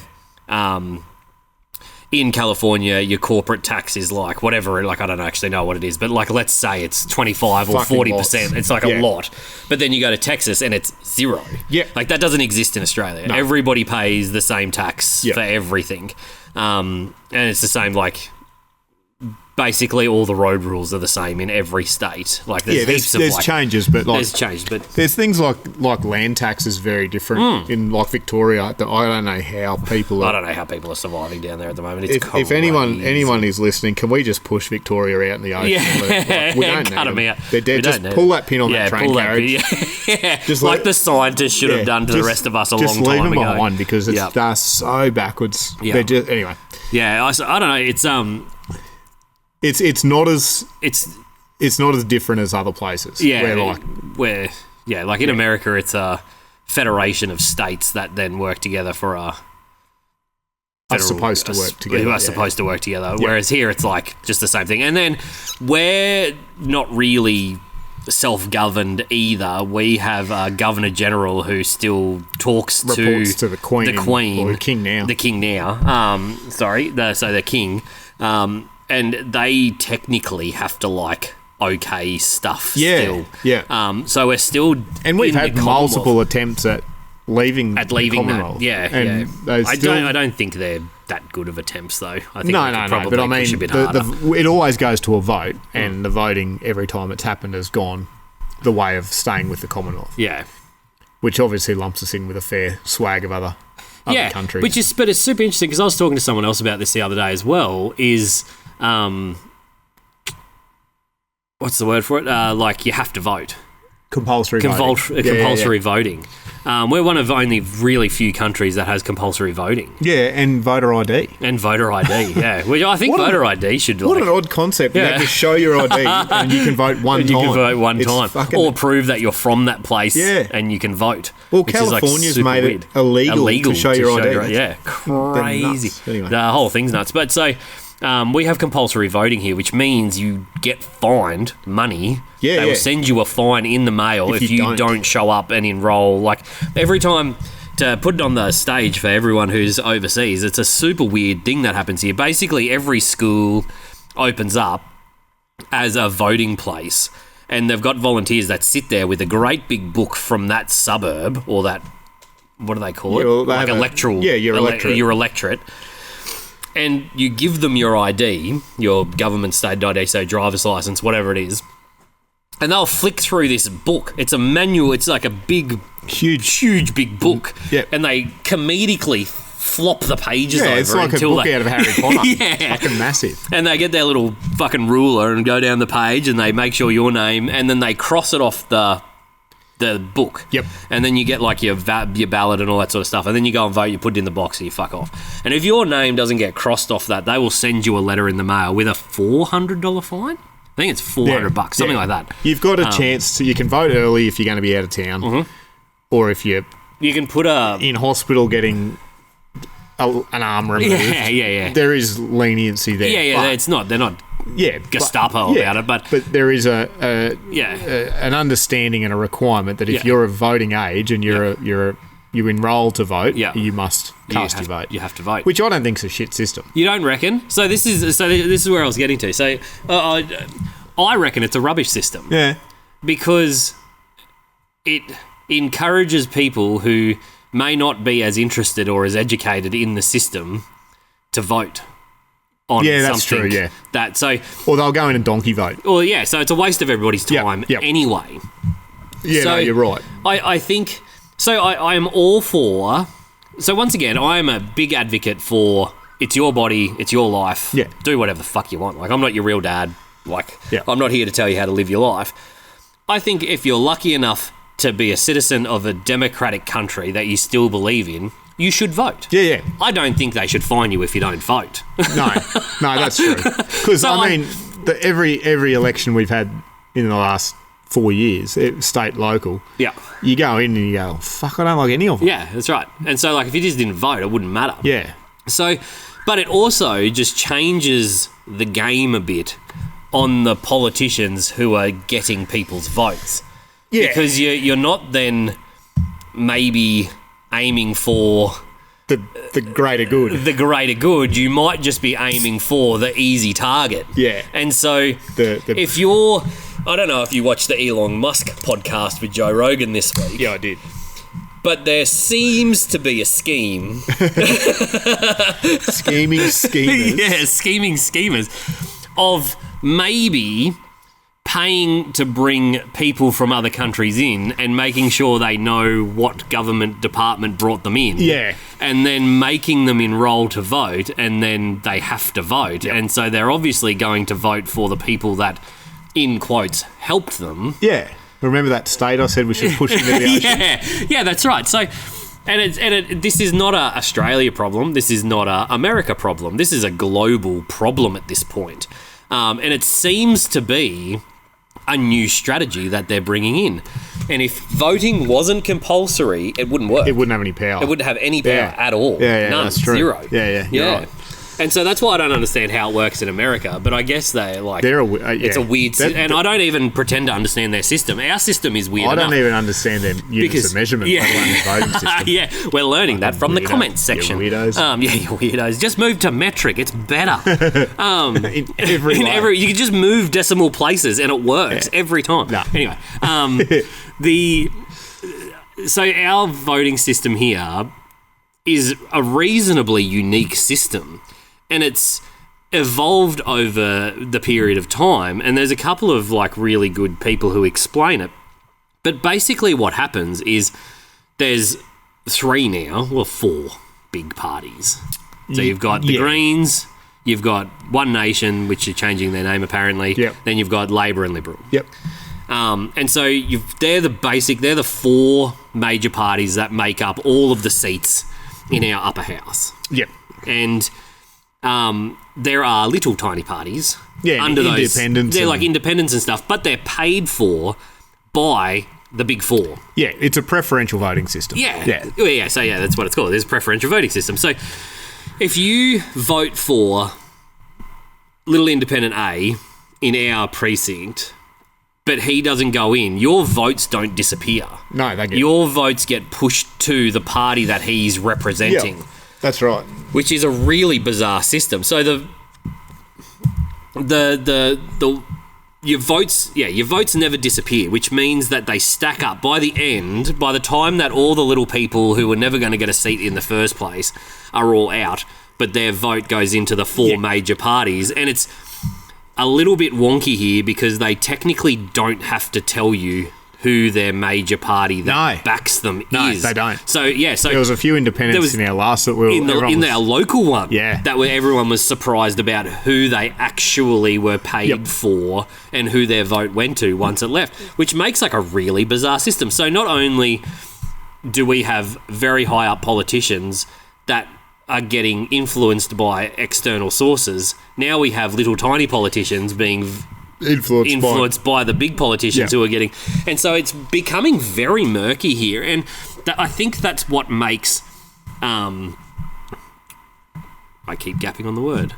in California, your corporate tax is like whatever, like I don't actually know what it is, but like let's say it's 25 or 40%. It's like a lot. But then you go to Texas and it's 0. Yeah. Like that doesn't exist in Australia. No. Everybody pays the same tax for everything. And it's the same, like basically all the road rules are the same in every state. Like there's changes, but like there's changes, but there's things like land tax is very different in like Victoria. I don't know how people are surviving down there at the moment. It's if anyone is listening, can we just push Victoria out in the ocean? Yeah. We don't cut them out. They're dead. Just pull that pin on that train carriage. Just like the scientists should have done to the rest of us a long time ago. Just leave them behind because they're so backwards. They're just anyway. Yeah, I don't know. It's not as different as other places. Yeah, like in America, it's a federation of states that then work together for a. Are supposed to work together. Who are supposed to work together. Whereas here, it's like just the same thing. And then we're not really self-governed either. We have a Governor General who still reports to the Queen, or the King now. The King now. The King. And they technically have to like okay stuff still. Yeah. So we're still and we've had multiple attempts at leaving that. Yeah. I don't think they're that good of attempts though. I think no. But I mean, it always goes to a vote, and the voting every time it's happened has gone the way of staying with the Commonwealth. Yeah. Which obviously lumps us in with a fair swag of other countries. But it's super interesting because I was talking to someone else about this the other day as well. What's the word for it? Like you have to vote. Compulsory voting. We're one of only really few countries that has compulsory voting. Yeah, and voter ID. Yeah. Which I think ID should... What an odd concept. You have to show your ID and you can vote one time. Or prove that you're from that place and you can vote. Well, California's made it illegal to show your ID. Crazy. Anyway. The whole thing's nuts. But so... we have compulsory voting here, which means you get fined money. They will send you a fine in the mail if you don't show up and enroll. Like every time, to put it on the stage for everyone who's overseas, it's a super weird thing that happens here. Basically, every school opens up as a voting place, and they've got volunteers that sit there with a great big book from that suburb or that, what do they call it? Like electoral. Yeah, your electorate. Your electorate. And you give them your ID, your government state ID, so driver's license, whatever it is, and they'll flick through this book. It's a manual. It's like a big, huge big book. Yep. And they comedically flop the pages over. It's like a book out of Harry Potter. Yeah. Fucking massive. And they get their little fucking ruler and go down the page and they make sure your name, and then they cross it off the book. Yep. And then you get like your ballot and all that sort of stuff, and then you go and vote, you put it in the box and you fuck off. And if your name doesn't get crossed off that, they will send you a letter in the mail with a $400 fine. I think it's $400, something like that. You've got a chance to, you can vote early if you're going to be out of town, or if you can put in hospital getting an arm removed. Yeah. There is leniency there. Yeah, it's not. They're not. Gestapo about it, but there is an understanding and a requirement that if you're of voting age and you enrol to vote, you must cast your vote. You have to vote, which I don't think is a shit system. You don't reckon? So this is where I was getting to. So I reckon it's a rubbish system. Yeah, because it encourages people who may not be as interested or as educated in the system to vote on something. That's true, or they'll go in and donkey vote. Well, so it's a waste of everybody's time anyway. Yeah, so you're right. I think... So I am all for... So once again, I am a big advocate for it's your body, it's your life. Yeah. Do whatever the fuck you want. Like, I'm not your real dad. Like, I'm not here to tell you how to live your life. I think if you're lucky enough to be a citizen of a democratic country that you still believe in, you should vote. Yeah. I don't think they should fine you if you don't vote. No, that's true. Because, every election we've had in the last 4 years, state, local. Yeah. You go in and you go, fuck, I don't like any of them. Yeah, that's right. And so, like, if you just didn't vote, it wouldn't matter. Yeah. So, but it also just changes the game a bit on the politicians who are getting people's votes. Yeah. Because you're not then maybe aiming for the greater good. The greater good. You might just be aiming for the easy target. Yeah. And so if you're... I don't know if you watched the Elon Musk podcast with Joe Rogan this week. Yeah, I did. But there seems to be a scheme. Scheming schemers. Yeah, scheming schemers of maybe paying to bring people from other countries in and making sure they know what government department brought them in. Yeah. And then making them enroll to vote, and then they have to vote. Yep. And so they're obviously going to vote for the people that, in quotes, helped them. Yeah. Remember that state I said we should push into the ocean? Yeah, that's right. So, this is not a Australia problem. This is not a America problem. This is a global problem at this point. And it seems to be a new strategy that they're bringing in. And if voting wasn't compulsory, it wouldn't work. It wouldn't have any power. It wouldn't have any power at all. Yeah, none. That's true. Zero. Yeah. Right. And so that's why I don't understand how it works in America. But I guess they're it's a weird... and I don't even pretend to understand their system. Our system is weird enough. don't even understand their units of measurement, let alone their voting system. Yeah, we're learning that from the comments section. You weirdos. You weirdos. Just move to metric. It's better. In every way. You can just move decimal places and it works every time. No. Anyway, so our voting system here is a reasonably unique system. And it's evolved over the period of time, and there's a couple of really good people who explain it. But basically what happens is there's 4 big parties. So you've got the Greens, you've got One Nation, which are changing their name apparently, then you've got Labor and Liberal. Yep. And so they're the 4 major parties that make up all of the seats in our upper house. Yep. And there are little tiny parties under independents. They're like independents and stuff, but they're paid for by the big 4. Yeah, it's a preferential voting system. Yeah. So that's what it's called. There's a preferential voting system. So if you vote for little independent A in our precinct, but he doesn't go in, your votes don't disappear. No, they get... Your votes get pushed to the party that he's representing. Yeah, that's right. Which is a really bizarre system. So your votes never disappear, which means that they stack up. By the time that all the little people who were never going to get a seat in the first place are all out, but their vote goes into the 4 major parties, and it's a little bit wonky here because they technically don't have to tell you who their major party that backs them is. No, they don't. So there was a few independents in our last that were... In our local one. Yeah. That everyone was surprised about who they actually were paid for and who their vote went to once it left, which makes a really bizarre system. So not only do we have very high up politicians that are getting influenced by external sources, now we have little tiny politicians being influenced by the big politicians who are getting... And so it's becoming very murky here. And I think that's what makes... I keep gapping on the word.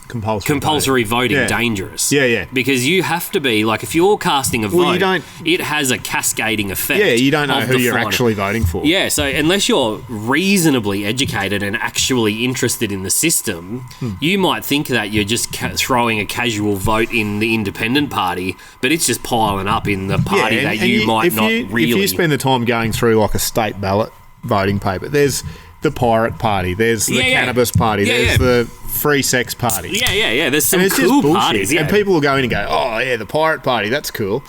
Compulsory voting dangerous. Yeah. Because you have to be... if you're casting a vote, it has a cascading effect. Yeah, you don't know who you're actually voting for. Yeah, so unless you're reasonably educated and actually interested in the system, you might think that you're just throwing a casual vote in the independent party, but it's just piling up in the party that you might not really... If you spend the time going through a state ballot voting paper, there's the Pirate Party, there's the Cannabis Party, there's the Free Sex Party. Yeah. There's some cool parties. Yeah. And people will go in and go, oh, yeah, the Pirate Party, that's cool.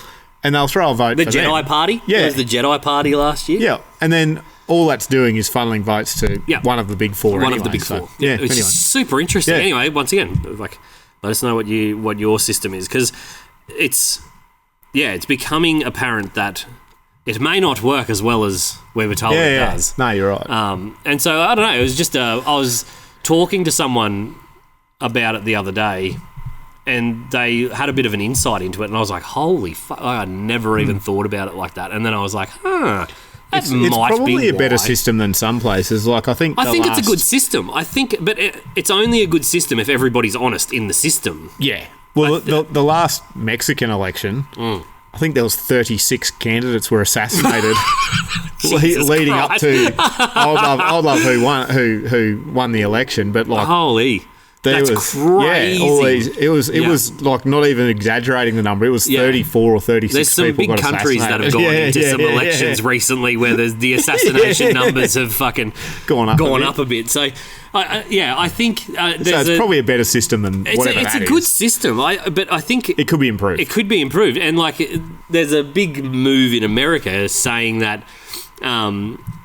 And they'll throw a vote for them. The Jedi Party? Yeah. There was the Jedi Party last year. Yeah. And then all that's doing is funneling votes to one of the big 4 One of the big 4. Yeah, Which is super interesting. Yeah. Anyway, once again, let us know what your system is, because it's becoming apparent that it may not work as well as we were told it does. No, you're right. And so, I don't know, it was just I was talking to someone about it the other day, they had a bit of an insight into it, and I was like, holy fuck, I never even thought about it like that. And then I was like, It's probably a better system than some places. Like, I think it's a good system. But it's only a good system if everybody's honest in the system. Yeah. Well, the last Mexican election, I think there was 36 candidates were assassinated leading up to. I love who won the election, but like holy. That's crazy. Yeah, all these. It was like not even exaggerating the number. It was 34 or 36 There's some people big countries that have gone into some elections recently where the assassination numbers have fucking gone up a bit. So, I think it's probably a better system than whatever it's a good system. But I think it could be improved. It could be improved, and like there's a big move in America saying that.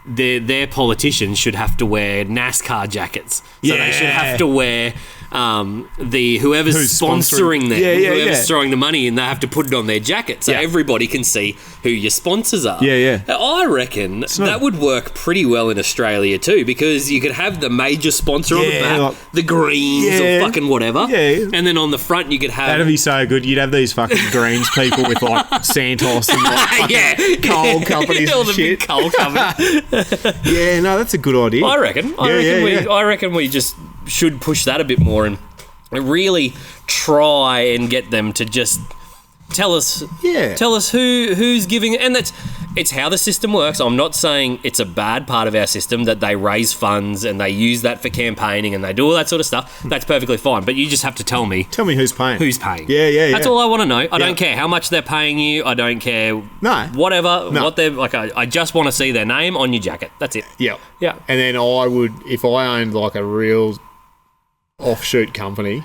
Their politicians should have to wear NASCAR jackets. So they should have to wear whoever's sponsoring them, whoever's throwing the money in, they have to put it on their jacket so everybody can see who your sponsors are. I reckon that would work pretty well in Australia too, because you could have the major sponsor on the back, like, the Greens or fucking whatever, and then on the front you could have... That'd be so good. You'd have these fucking Greens people with like Santos and like coal companies and shit. Big coal companies. That's a good idea. I reckon we just should push that a bit more and really try and get them to just tell us who's giving it. And it's how the system works. I'm not saying it's a bad part of our system that they raise funds and they use that for campaigning and they do all that sort of stuff. That's perfectly fine. But you just have to tell me who's paying. That's all I want to know. I don't care how much they're paying you. I don't care what they're like. I just want to see their name on your jacket. That's it. Yeah. And then I would, if I owned like a real offshoot company,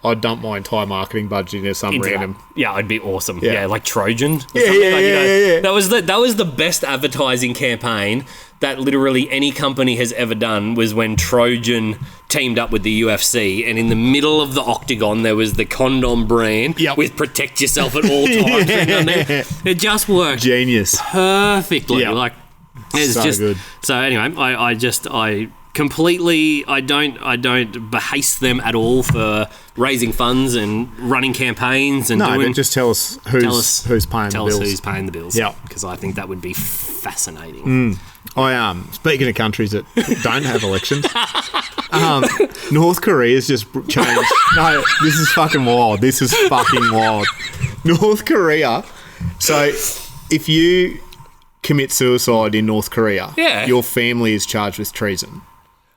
I'd dump my entire marketing budget into some random. Yeah, it'd be awesome. Yeah, like Trojan. That was the best advertising campaign that literally any company has ever done, was when Trojan teamed up with the UFC, and in the middle of the octagon there was the condom brand with "Protect Yourself at all times." It just worked. Genius. Perfectly. Like it's so just good. So anyway, I completely, I don't behaste them at all for raising funds and running campaigns and just tell us who's paying the bills. Tell us who's paying the bills. Yeah, because I think that would be fascinating. Speaking of countries that don't have elections, North Korea's just changed. No, this is fucking wild. North Korea. So if you commit suicide in North Korea, your family is charged with treason.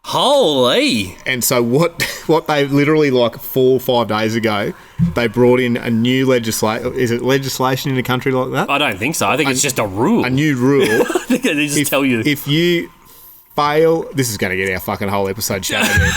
Holy! And so what they literally, like 4 or 5 days ago, they brought in a new legislation. Is it legislation in a country like that? I don't think so. I think it's just a rule. A new rule. I think they just tell you. If you fail... This is going to get our fucking whole episode shouted out.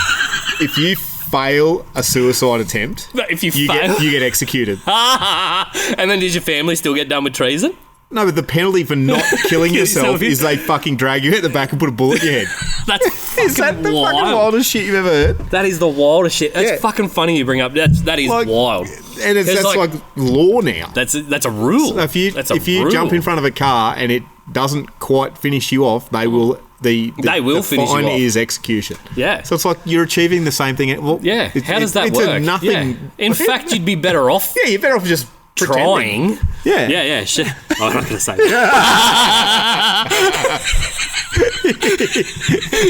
If you fail a suicide attempt, you get executed. And then does your family still get done with treason? No, but the penalty for not killing yourself is they fucking drag you at the back and put a bullet in your head. That's fucking Is that the wild. fucking wildest shit you've ever heard? That is the wildest shit. That's fucking funny you bring up. That is like, wild. And that's like law now. That's a rule. So if you jump in front of a car and it doesn't quite finish you off, they will... The finish you fine off. Is execution. Yeah. So it's like you're achieving the same thing. Well, How does that work? It's nothing. Yeah. In fact, you'd be better off. Yeah, you're better off just trying. Pretending. Yeah. Shit. I'm not going to say that.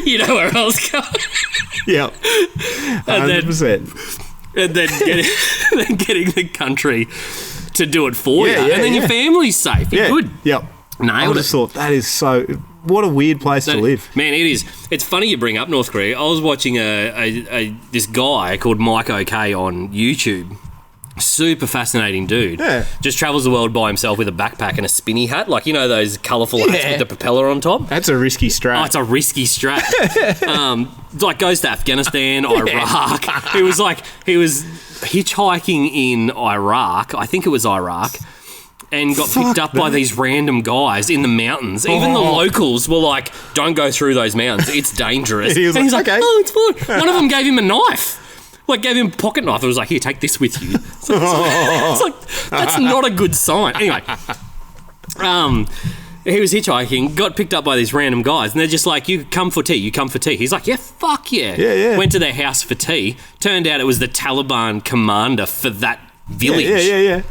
You know where I was going. Yeah. 100%. And then getting the country to do it for you. And then your family's safe. You're good. Yep. Nailed it. Thought that is so... What a weird place to live. Man, it is. It's funny you bring up North Korea. I was watching this guy called Mike OK on YouTube. Super fascinating dude. Yeah. Just travels the world by himself with a backpack and a spinny hat. Like, you know, those colourful hats with the propeller on top? That's a risky strap. Oh, it's a risky strap. Like, goes to Afghanistan, Iraq. He was hitchhiking in Iraq. I think it was Iraq. And got picked up by these random guys in the mountains. Even the locals were like, don't go through those mountains. It's dangerous. He's like, okay. Oh, it's fine. One of them gave him a knife. Like, gave him a pocket knife. It was like, here, take this with you. It's like that's not a good sign. Anyway. he was hitchhiking, got picked up by these random guys, and they're just like, you come for tea, you come for tea. He's like, yeah, fuck yeah. Yeah. Went to their house for tea. Turned out it was the Taliban commander for that village. Yeah.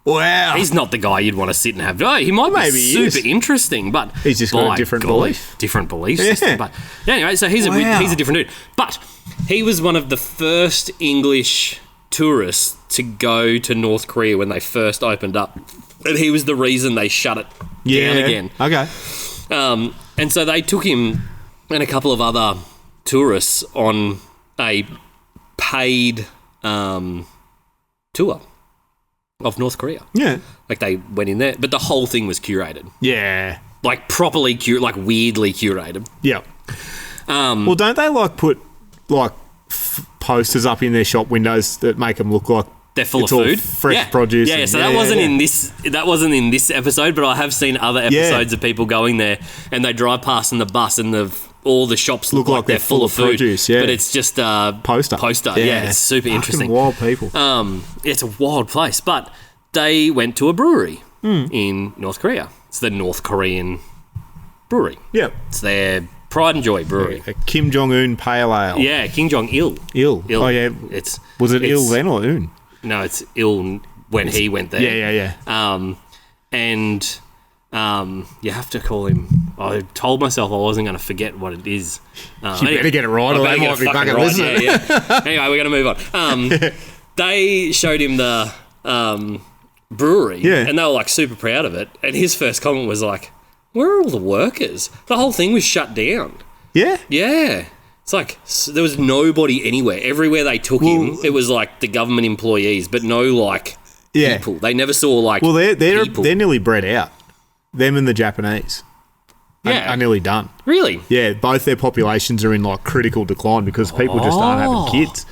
Wow. He's not the guy you'd want to sit and have. Oh, he might be super interesting, but he's just got a different belief. Different belief system. But anyway, so he's a different dude. But he was one of the first English tourists to go to North Korea when they first opened up. And he was the reason they shut it down again. Okay. And so they took him and a couple of other tourists on a paid tour of North Korea. Yeah. Like they went in there, but the whole thing was curated. Yeah. Like properly like weirdly curated. Yeah. Well, don't they like put like posters up in their shop windows that make them look like they're full it's of all food, fresh produce? Yeah. So that wasn't in this. That wasn't in this episode, but I have seen other episodes of people going there and they drive past in the bus and all the shops look like they're full of food. Produce, yeah. But it's just a poster. Yeah, it's super interesting. Wild people. It's a wild place, but they went to a brewery in North Korea. It's the North Korean brewery. Yeah. It's their pride and joy brewery. A Kim Jong-un Pale Ale. Yeah, Kim Jong-il. Il. Oh, yeah. Was it Il then or Un? No, it's Il when he went there. Yeah. And you have to call him. I told myself I wasn't going to forget what it is. You better get it right, or they might be fucking listening. Yeah. Anyway, we're going to move on. They showed him the brewery, and they were like super proud of it. And his first comment was like, "Where are all the workers? The whole thing was shut down." Yeah. Yeah. It's like there was nobody anywhere. Everywhere they took him, it was like the government employees, but no like people. They never saw like they're nearly bred out. Them and the Japanese are nearly done. Really? Yeah, both their populations are in like critical decline because people just aren't having kids.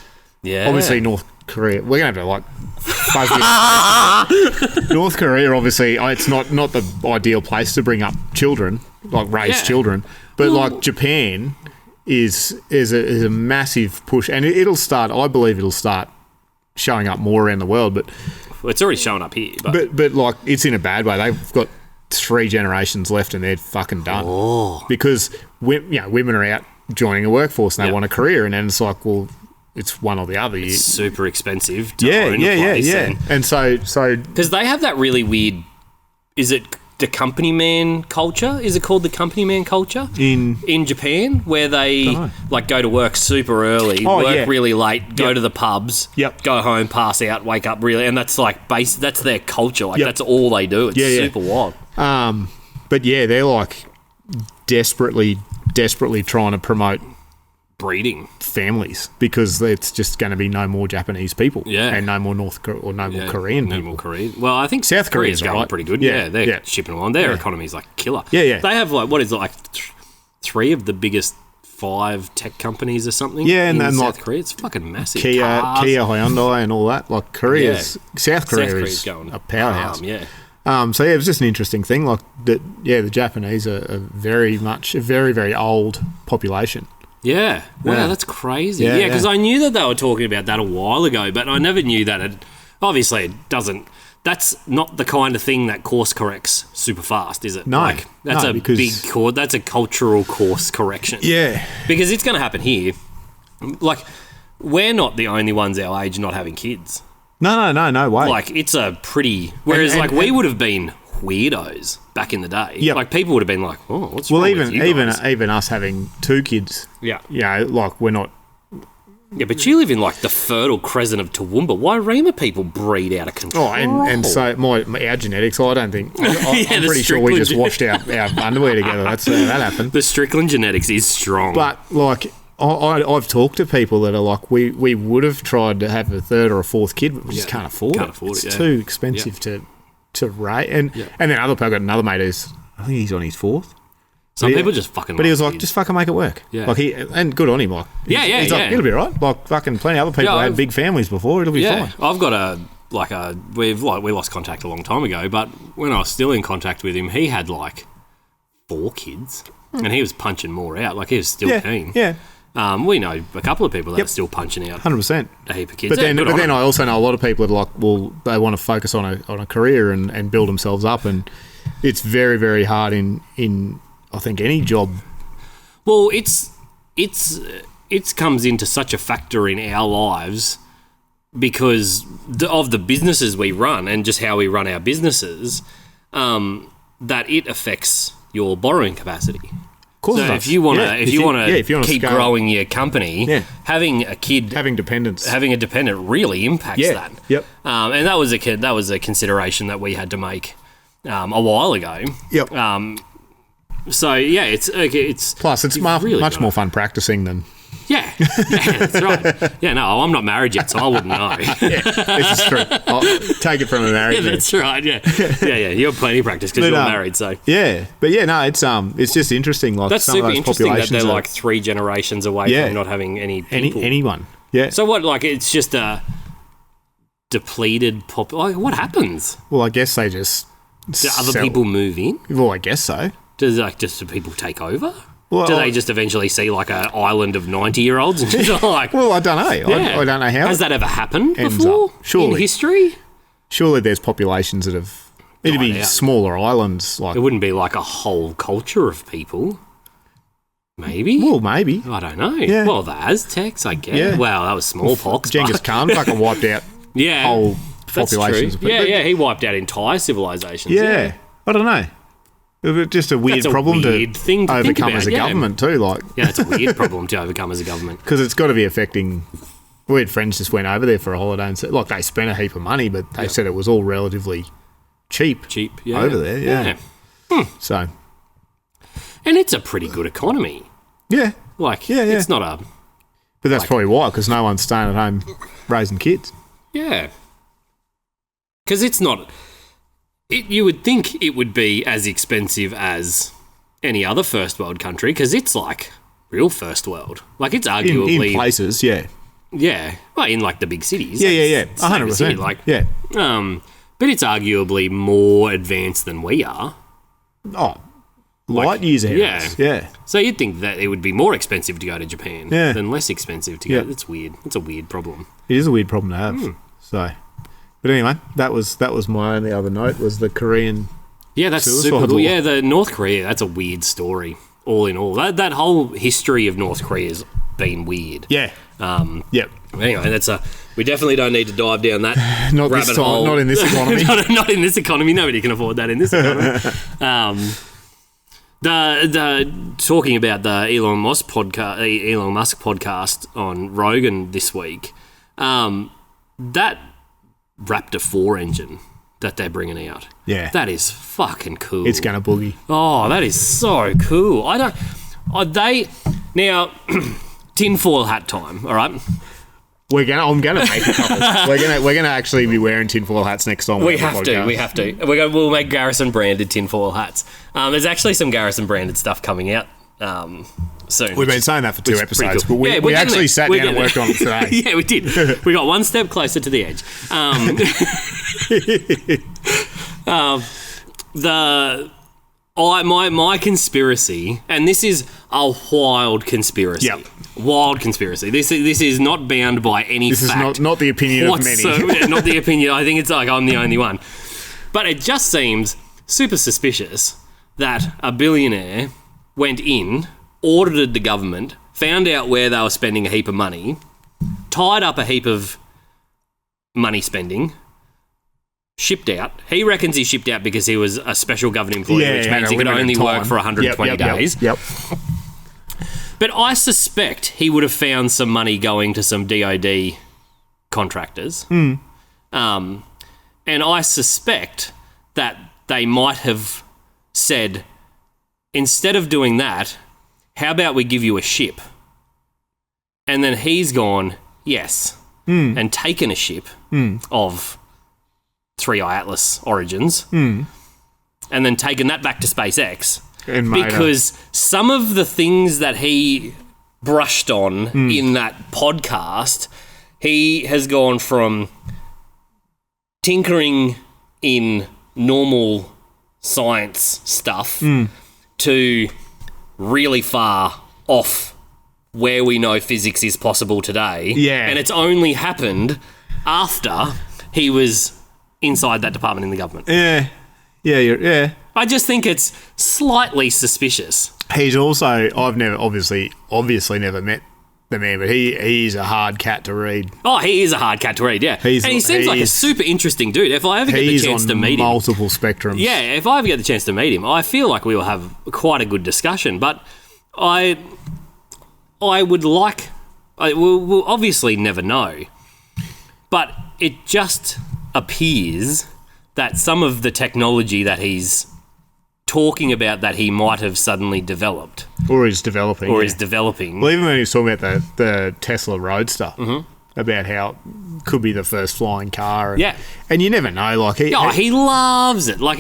Yeah. Obviously, North Korea, we're going to have to like North Korea, obviously, it's not the ideal place to bring up children, like raise children, but like Japan is a massive push, and I believe it'll start showing up more around the world, but it's already showing up here. But like it's in a bad way. They've got 3 generations left and they're fucking done because women are out joining the workforce and they want a career, and then it's like, well, it's one or the other. It's super expensive to own a place. And so because they have that really weird, is it the company man culture? Is it called the company man culture in Japan, where they like go to work super early, work really late, go to the pubs, go home, pass out, wake up really, and that's like that's their culture. Like that's all they do. It's super wild. But yeah, they're like desperately trying to promote breeding families because it's just going to be no more Japanese people and no more more Korean people. No more Korean. Well, I think South Korea's going pretty good. They're shipping them on. Their economy's like killer. They have like, what is it, like 3 of the biggest 5 tech companies or something in South like Korea. It's fucking massive. Kia, Hyundai and all that. Like South Korea is going a powerhouse. So it was just an interesting thing. Like that, the Japanese are very much a very, very old population. Yeah. Wow, that's crazy. Yeah, because I knew that they were talking about that a while ago, but I never knew that obviously it doesn't. That's not the kind of thing that course corrects super fast, is it? No. That's a big that's a cultural course correction. Yeah. Because it's going to happen here. Like, we're not the only ones our age not having kids. No way. Like, it's a pretty... Whereas, we would have been weirdos back in the day. Yep. Like, people would have been like, oh, what's wrong with you guys? Even us having 2 kids. Yeah. Like, we're not... Yeah, but you live in, like, the fertile crescent of Toowoomba. Wairema people breed out of control. Oh, and so our genetics, I don't think... I'm pretty sure we just washed our underwear together. That's that happened. The Strickland genetics is strong. But, like... I've talked to people that are like, we would have tried to have a 3rd or a 4th kid, but we just can't afford it. It's too expensive to rate. And then other people, got another mate who's, I think he's on his 4th. Some people just fucking... But he was like, just fucking make it work. Yeah. Like and good on him. Like, he's like, it'll be all right. Like, fucking plenty of other people had big families before. It'll be fine. I've got we lost contact a long time ago, but when I was still in contact with him, he had like 4 kids and he was punching more out. Like, he was still keen. Yeah. We know a couple of people that are still punching out 100%. a heap of kids. But then I also know a lot of people that are like, well, they want to focus on a career and build themselves up, and it's very, very hard in I think any job. Well, it comes into such a factor in our lives because of the businesses we run and just how we run our businesses, that it affects your borrowing capacity. Of course, so if you want to keep growing your company, having a dependent really impacts that. Yep. And that was a consideration that we had to make a while ago. Yep. So yeah, it's plus it's much more fun practicing than. Yeah, that's right. Yeah, no, I'm not married yet, so I wouldn't know. This is true. I'll take it from a married. Yeah, that's right. Yeah. You have plenty of practice because you're married. So it's just interesting. Like that's some super of those interesting that they're like 3 generations away from not having any people. anyone. Yeah. So what? Like it's just a depleted pop. Like what happens? Well, I guess they just. Do other people move in? Well, I guess so. Do people take over? Well, do they just eventually see like an island of 90-year-olds and just like? Well, I don't know. I don't know how. Has that ever happened before in history? Surely there's populations that have. It'd be smaller islands. Like it wouldn't be like a whole culture of people. Maybe. Well, maybe. I don't know. Yeah. Well, the Aztecs, I guess. Yeah. Well, that was smallpox. Genghis Khan fucking wiped out whole populations. True. Yeah, he wiped out entire civilizations. Yeah. I don't know. It was just a weird problem to overcome as a government too. Like, yeah, it's a weird problem to overcome as a government because it's got to be affecting. We had friends just went over there for a holiday and said, like, they spent a heap of money, but they said it was all relatively cheap. Over there. Yeah. So, and it's a pretty good economy. Yeah. Like, it's not a. But that's probably why, because no one's staying at home raising kids. Yeah. Because it's not. You would think it would be as expensive as any other first world country because it's like real first world. Like it's arguably in places, yeah. Well, in like the big cities. Yeah. 100%. Like, but it's arguably more advanced than we are. Oh, light years ahead. Yeah. So you'd think that it would be more expensive to go to Japan than less expensive to go. It's weird. It's a weird problem. It is a weird problem to have. So. But anyway, that was my only other note was the Korean. Yeah, that's super cool. Yeah, the North Korea. That's a weird story. All in all, that whole history of North Korea's been weird. Yeah. Yep. Anyway, we definitely don't need to dive down that not rabbit this time, hole. not in this economy. not in this economy. Nobody can afford that in this economy. The talking about the Elon Musk podcast on Rogan this week. That Raptor 4 engine that they're bringing out. Yeah. That is fucking cool. It's going to boogie. Oh, that is so cool. Now, tinfoil hat time, all right? I'm going to make a couple. We're going to actually be wearing tinfoil hats next time. We have to. We'll make Garrison branded tinfoil hats. There's actually some Garrison branded stuff coming out soon. We've been saying that for 2 episodes, but we actually sat down and worked on it today. Yeah, we did. We got one step closer to the edge. My conspiracy, and this is a wild conspiracy. Yep. Wild conspiracy. This is not bound by any fact. This is not the opinion of many. Not the opinion. I think it's like I'm the only one. But it just seems super suspicious that a billionaire went in, audited the government, found out where they were spending a heap of money, tied up a heap of money spending, shipped out. He reckons he shipped out because he was a special government employee, which means he could only work for 120 days. Yep. But I suspect he would have found some money going to some DOD contractors. And I suspect that they might have said, instead of doing that, how about we give you a ship? And then he's gone, yes, and taken a ship of 3i Atlas origins and then taken that back to SpaceX because some of the things that he brushed on in that podcast, he has gone from tinkering in normal science stuff to really far off where we know physics is possible today. Yeah. And it's only happened after he was inside that department in the government. Yeah. I just think it's slightly suspicious. He's also, I've never, obviously never met the man, but he's a hard cat to read. Oh, he is a hard cat to read, yeah. And he seems like a super interesting dude. If I ever get the chance to meet him. Multiple spectrums. Yeah, if I ever get the chance to meet him, I feel like we will have quite a good discussion. But I would like, we'll obviously never know, but it just appears that some of the technology that he's talking about that he might have suddenly developed. Or is developing. Or is developing. Well, even when he was talking about the Tesla Roadster, about how it could be the first flying car. And you never know. Like he loves it. But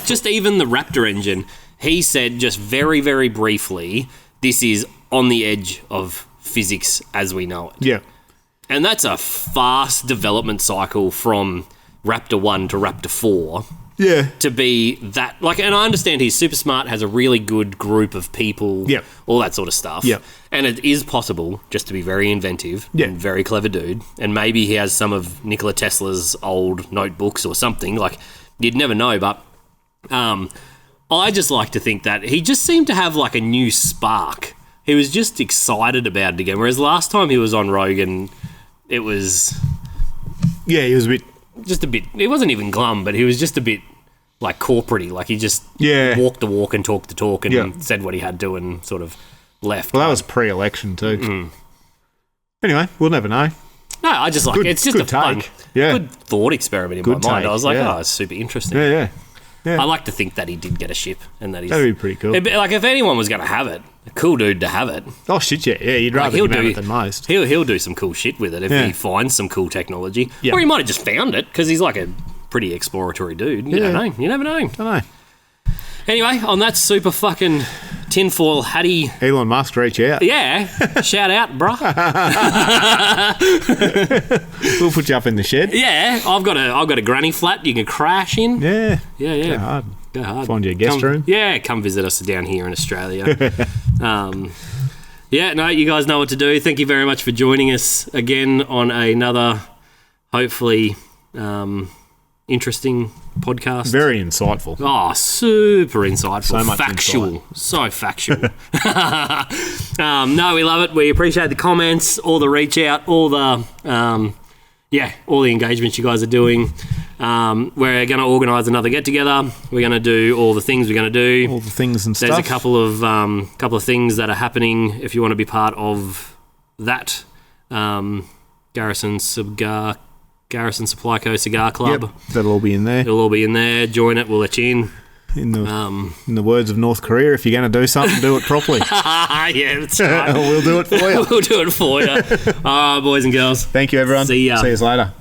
just even the Raptor engine, he said just very, very briefly, this is on the edge of physics as we know it. Yeah. And that's a fast development cycle from Raptor 1 to Raptor 4. Yeah. To be that, and I understand he's super smart, has a really good group of people, all that sort of stuff. Yeah. And it is possible just to be very inventive and very clever dude. And maybe he has some of Nikola Tesla's old notebooks or something. You'd never know, but I just like to think that he just seemed to have a new spark. He was just excited about it again. Whereas last time he was on Rogan, it was... Yeah, he was a bit... Just a bit... He wasn't even glum, but he was just a bit... corporate-y, he just walked the walk and talked the talk and said what he had to and sort of left. Well, that was pre-election too. Anyway, we'll never know. No, I just it's just a fun, good thought experiment in my mind. I was like, it's super interesting. Yeah. I like to think that he did get a ship and that that'd be pretty cool. If anyone was going to have it, a cool dude to have it. Oh shit, yeah, you'd rather him have it than most. He'll do some cool shit with it if he finds some cool technology, or he might have just found it because he's a pretty exploratory dude. You don't know. You never know. Don't know. Anyway, on that super fucking tinfoil hattie... Elon Musk, reach out. Yeah. Shout out, bruh. We'll put you up in the shed. Yeah. I've got a granny flat you can crash in. Yeah. Go hard. Find you a guest room. Yeah, come visit us down here in Australia. You guys know what to do. Thank you very much for joining us again on another, hopefully... interesting podcast. Very insightful. Oh, super insightful. So much factual. insight. So factual. No, we love it. We appreciate the comments, all the reach out, all the all the engagements you guys are doing. We're going to organise another get together. We're going to do all the things we're going to do. All the things and stuff. There's a couple of things that are happening if you want to be part of that. Garrison Supply Co. Cigar Club. Yep, that'll all be in there. It'll all be in there. Join it. We'll let you in. In the words of North Korea, if you're going to do something, do it properly. Yeah, that's right. We'll do it for you. We'll do it for you. All right, boys and girls. Thank you, everyone. See ya. See you later.